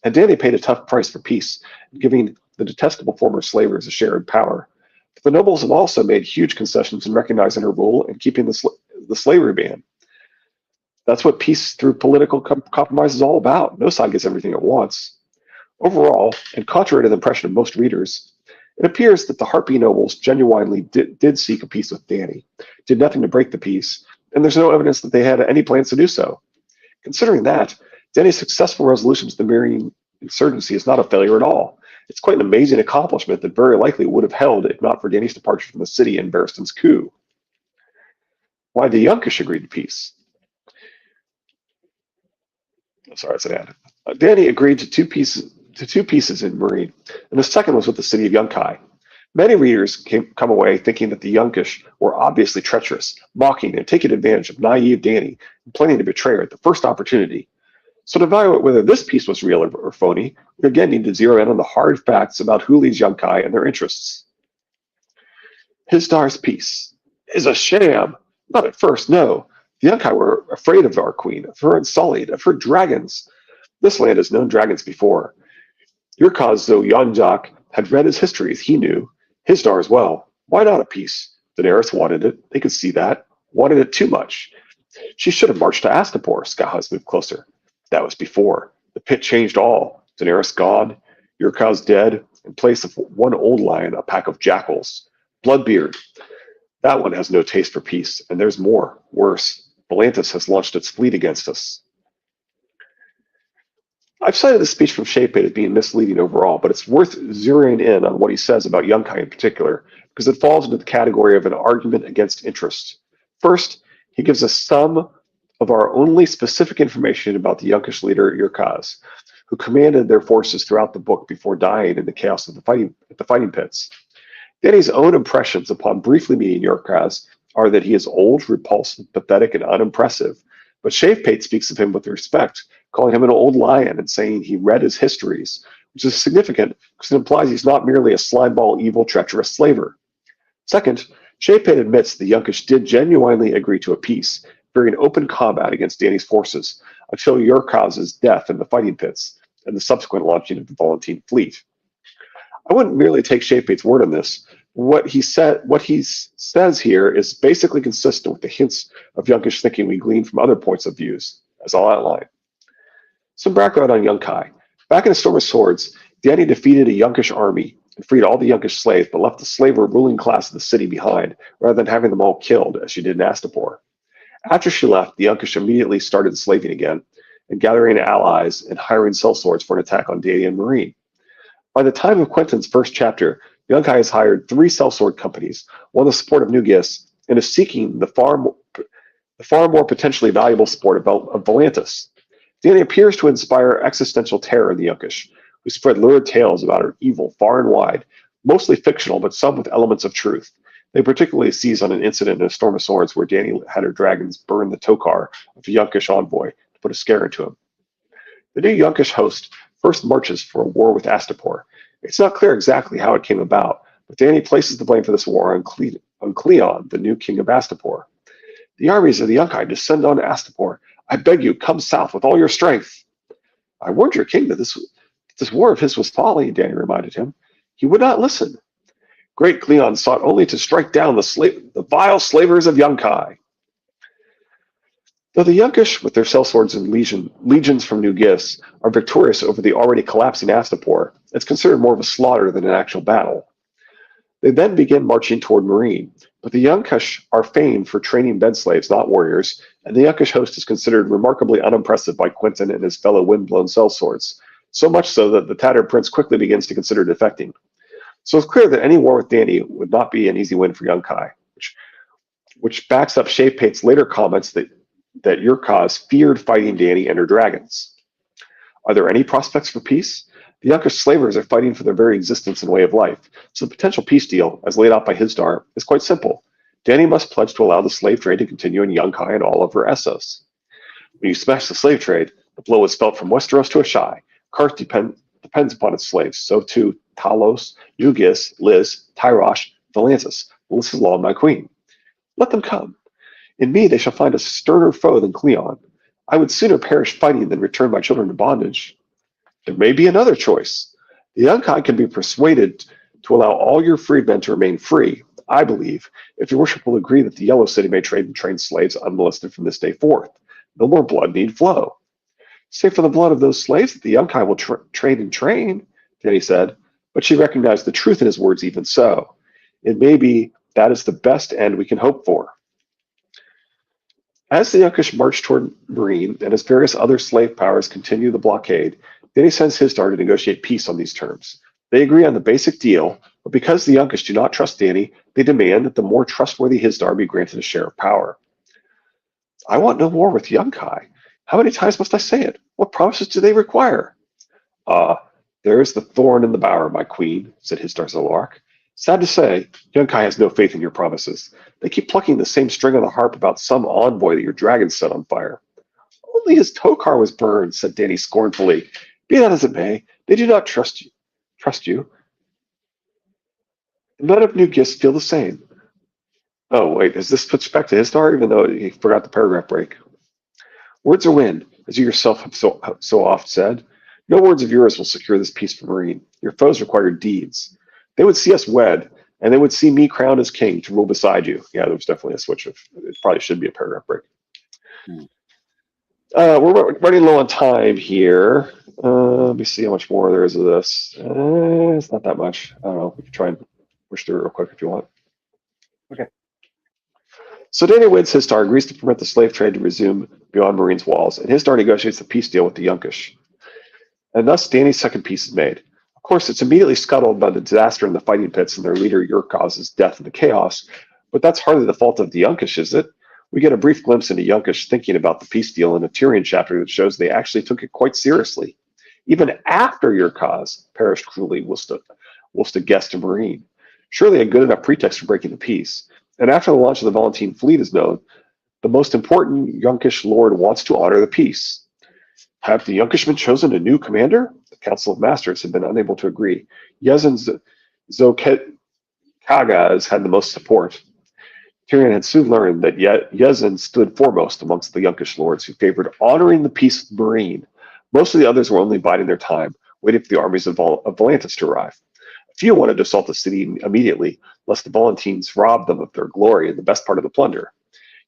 And Dany paid a tough price for peace, giving the detestable former slavers a share in power. But the nobles have also made huge concessions in recognizing her rule and keeping the slavery ban. That's what peace through political compromise is all about. No side gets everything it wants. Overall, and contrary to the impression of most readers, it appears that the Harpy nobles genuinely did seek a peace with Dany, did nothing to break the peace, and there's no evidence that they had any plans to do so. Considering that, Dany's successful resolution to the Meereen insurgency is not a failure at all. It's quite an amazing accomplishment that very likely would have held if not for Dany's departure from the city and Barristan's coup. Why the Yunkish agreed to peace? Sorry, that's an ad. Danny agreed to two pieces in Marine, and the second was with the city of Yunkai. Many readers come away thinking that the Yunkish were obviously treacherous, mocking and taking advantage of naive Danny and planning to betray her at the first opportunity. So to evaluate whether this piece was real or phony, we again need to zero in on the hard facts about who leads Yunkai and their interests. Hisdar's piece is a sham. Not at first, no. The Yunkai were afraid of our queen, of her unsullied, of her dragons. This land has known dragons before. Yurkaz, though Yanjak had read his histories, he knew. Hisdar as well. Why not a peace? Daenerys wanted it. They could see that. Wanted it too much. She should have marched to Astapor. Skahaz moved closer. That was before. The pit changed all. Daenerys gone. Yurkaz dead. In place of one old lion, a pack of jackals. Bloodbeard. That one has no taste for peace. And there's more. Worse. Volantis has launched its fleet against us. I've cited this speech from Shaped as being misleading overall, but it's worth zeroing in on what he says about Yunkai in particular, because it falls into the category of an argument against interest. First, he gives us some of our only specific information about the Yunkish leader Yurkaz, who commanded their forces throughout the book before dying in the chaos of the fighting pits. Danny's own impressions upon briefly meeting Yurkaz are that he is old, repulsive, pathetic, and unimpressive, but Shaped speaks of him with respect, calling him an old lion and saying he read his histories, which is significant because it implies he's not merely a slimeball, evil, treacherous slaver. Second, Shaped admits the Yunkish did genuinely agree to a peace, fearing open combat against Danny's forces until Yurkaz's death in the fighting pits and the subsequent launching of the Volantine fleet. I wouldn't merely take Shape's word on this. What he says here is basically consistent with the hints of Yunkish thinking we glean from other points of views, as I'll outline. Some background on Yunkai. Back in A Storm of Swords, Danny defeated a Yunkish army and freed all the Yunkish slaves, but left the slaver ruling class of the city behind, rather than having them all killed, as she did in Astapor. After she left, the Yunkish immediately started slaving again, and gathering allies and hiring sellswords for an attack on Danny and Marine. By the time of Quentin's first chapter, Yunkai has hired 3 sellsword companies, won the support of Nugis, and is seeking the far more potentially valuable support of Volantis. Danny appears to inspire existential terror in the Yunkish, who spread lurid tales about her evil far and wide, mostly fictional, but some with elements of truth. They particularly seize on an incident in A Storm of Swords where Danny had her dragons burn the Tokar of a Yunkish envoy to put a scare into him. The new Yunkish host first marches for a war with Astapor. It's not clear exactly how it came about, but Danny places the blame for this war on Cleon, the new king of Astapor. The armies of the Yunkai descend on Astapor. I beg you, come south with all your strength. I warned your king that this war of his was folly, Danny reminded him. He would not listen. Great Cleon sought only to strike down the vile slavers of Yunkai. Though the Yunkish, with their sellswords and legions from Nugis, are victorious over the already collapsing Astapor, it's considered more of a slaughter than an actual battle. They then begin marching toward Marine, but the Yunkish are famed for training bed slaves, not warriors, and the Yunkish host is considered remarkably unimpressive by Quentin and his fellow windblown sellswords, so much so that the tattered prince quickly begins to consider defecting. So it's clear that any war with Danny would not be an easy win for Yunkai, which backs up Shape's later comments that Yurkaz feared fighting Danny and her dragons. Are there any prospects for peace? The Yunkish slavers are fighting for their very existence and way of life, so the potential peace deal, as laid out by Hisdar, is quite simple. Danny must pledge to allow the slave trade to continue in Yunkai and all of her Essos. When you smash the slave trade, the blow is felt from Westeros to Ashai. Karth depends upon its slaves, so too Talos, Nugis, Liz, Tyrosh, Volantis. The list is long, my queen. Let them come. In me they shall find a sterner foe than Cleon. I would sooner perish fighting than return my children to bondage. There may be another choice. The Yunkai can be persuaded to allow all your freedmen to remain free, I believe, if your worship will agree that the Yellow City may trade and train slaves unmolested from this day forth. No more blood need flow. Save for the blood of those slaves that the Yunkai will trade and train, Danny said, but she recognized the truth in his words even so. It may be that is the best end we can hope for. As the Yunkish march toward Marine and as various other slave powers continue the blockade, Danny sends Hisdar to negotiate peace on these terms. They agree on the basic deal, but because the Yunkish do not trust Danny, they demand that the more trustworthy Hisdar be granted a share of power. I want no war with Yunkai. How many times must I say it? What promises do they require? Ah, there is the thorn in the bower, my queen, said Histar Zolork. Sad to say, Yunkai has no faith in your promises. They keep plucking the same string on the harp about some envoy that your dragon set on fire. Only his tokar was burned, said Danny scornfully. Be that as it may, they do not trust you. Trust you. And none of New Gifts feel the same. Oh, wait, is this switched back to Histar, even though he forgot the paragraph break? Words are wind, as you yourself have so oft said. No words of yours will secure this peace for Marine. Your foes require deeds. They would see us wed, and they would see me crowned as king to rule beside you. Yeah, there was definitely a switch of. It probably should be a paragraph break. We're running low on time here. Let me see how much more there is of this. It's not that much. I don't know. We can try and push through it real quick if you want. Okay. So Daniel wins Histar, agrees to permit the slave trade to resume beyond Marine's walls, and Histar negotiates the peace deal with the Yunkish. And thus Danny's second peace is made. Of course, it's immediately scuttled by the disaster in the fighting pits and their leader Yurkaz's death in the chaos, but that's hardly the fault of the Yunkish, is it? We get a brief glimpse into Yunkish thinking about the peace deal in a Tyrion chapter that shows they actually took it quite seriously. Even after Yurkaz perished cruelly whilst a guest of Marine. Surely a good enough pretext for breaking the peace. And after the launch of the Valentine fleet is known, the most important Yunkish lord wants to honor the peace. Have the Yunkishmen chosen a new commander? The Council of Masters had been unable to agree. Yezin Zoketkagas had the most support. Tyrion had soon learned that Yezin stood foremost amongst the Yunkish lords who favored honoring the peace with Marine. Most of the others were only biding their time, waiting for the armies of Volantis to arrive. Few wanted to assault the city immediately, lest the Volantines rob them of their glory and the best part of the plunder.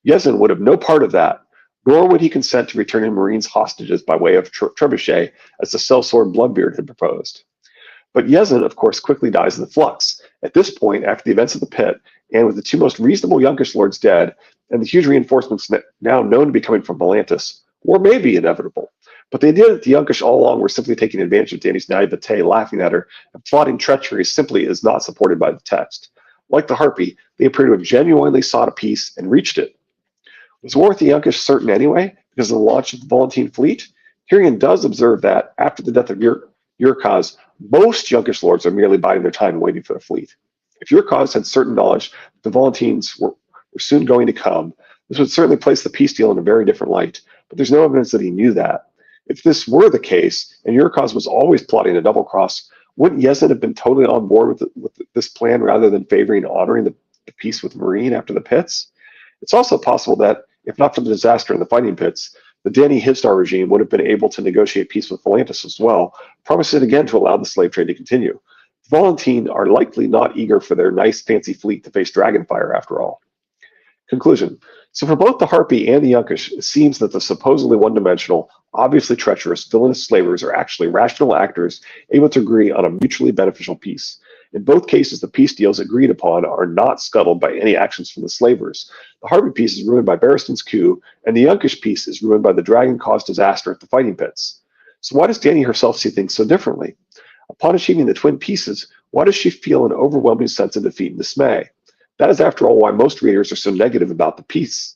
Yezin would have no part of that, nor would he consent to returning Marine's hostages by way of trebuchet, as the sellsword Bloodbeard had proposed. But Yezin, of course, quickly dies in the flux. At this point, after the events of the pit, and with the two most reasonable Yunkish lords dead, and the huge reinforcements now known to be coming from Volantis, war may be inevitable. But the idea that the Yunkish all along were simply taking advantage of Danny's naivete, laughing at her, and plotting treachery simply is not supported by the text. Like the Harpy, they appear to have genuinely sought a peace and reached it. Was war with the Yunkish certain anyway, because of the launch of the Valentine fleet? Tyrion does observe that, after the death of Yurkaz, most Yunkish lords are merely biding their time waiting for the fleet. If Yurkaz had certain knowledge that the Valentines were soon going to come, this would certainly place the peace deal in a very different light, but there's no evidence that he knew that. If this were the case, and Yurkaz was always plotting a double cross, wouldn't Yezin have been totally on board with this plan rather than favoring and honoring the peace with Marine after the pits? It's also possible that, if not for the disaster in the fighting pits, the Danny Histar regime would have been able to negotiate peace with Volantis as well, promising again to allow the slave trade to continue. The Volantine are likely not eager for their nice fancy fleet to face Dragonfire after all. Conclusion. So for both the Harpy and the Yunkish, it seems that the supposedly one-dimensional, obviously treacherous, villainous slavers are actually rational actors able to agree on a mutually beneficial peace. In both cases, the peace deals agreed upon are not scuttled by any actions from the slavers. The Harpy peace is ruined by Barristan's coup, and the Yunkish peace is ruined by the dragon-caused disaster at the fighting pits. So why does Danny herself see things so differently? Upon achieving the twin pieces, why does she feel an overwhelming sense of defeat and dismay? That is, after all, why most readers are so negative about the piece.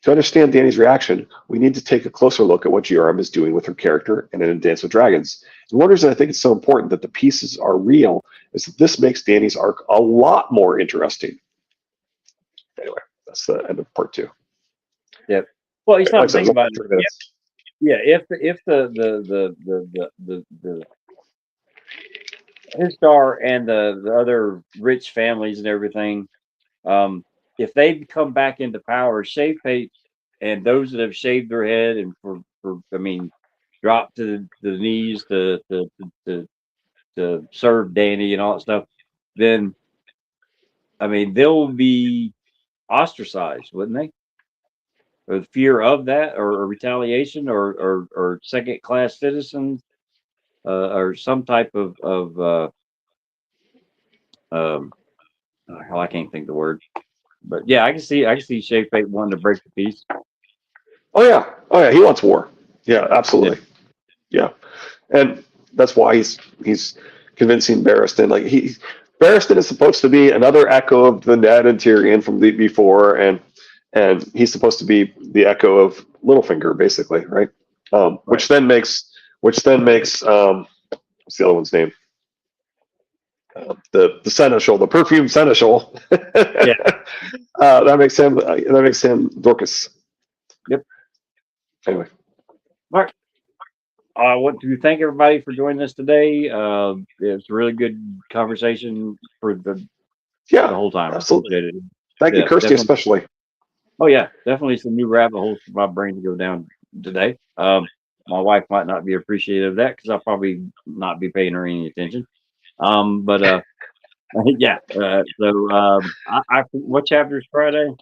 To understand Danny's reaction, we need to take a closer look at what GRM is doing with her character and in A Dance with Dragons. And one reason I think it's so important that the pieces are real is that this makes Danny's arc a lot more interesting. Anyway, that's the end of part 2. Yep. Well, you start to think about it. Yeah, if the Histar and the other rich families and everything, if they come back into power, Shave Pate and those that have shaved their head and drop to the knees to serve Danny and all that stuff, then they'll be ostracized, wouldn't they? Or the fear of that, or retaliation, or second class citizens, or some type of I can't think the word. But yeah, I can see Shave Pate wanting to break the peace. Oh yeah, he wants war. Yeah, absolutely. Yeah, and that's why he's convincing Barristan. Like Barristan is supposed to be another echo of the Ned and Tyrion from before, and and he's supposed to be the echo of Littlefinger, basically, right? Which then makes what's the other one's name? The seneschal, the perfumed seneschal. Yeah. That makes him Dorcas. Yep. Anyway. Mark, I want to thank everybody for joining us today. It's a really good conversation for the whole time. Absolutely. I appreciate it. Thank you, Kirsty, especially. Oh yeah, definitely some new rabbit holes for my brain to go down today. My wife might not be appreciative of that because I'll probably not be paying her any attention. But yeah. What chapter is Friday?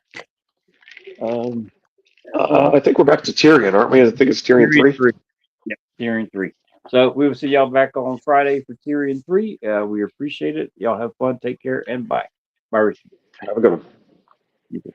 I think we're back to Tyrion, aren't we? I think it's Tyrion 3. Yeah, Tyrion 3. So we will see y'all back on Friday for Tyrion 3. We appreciate it. Y'all have fun. Take care and bye. Bye, Richard. Have a good one. You too.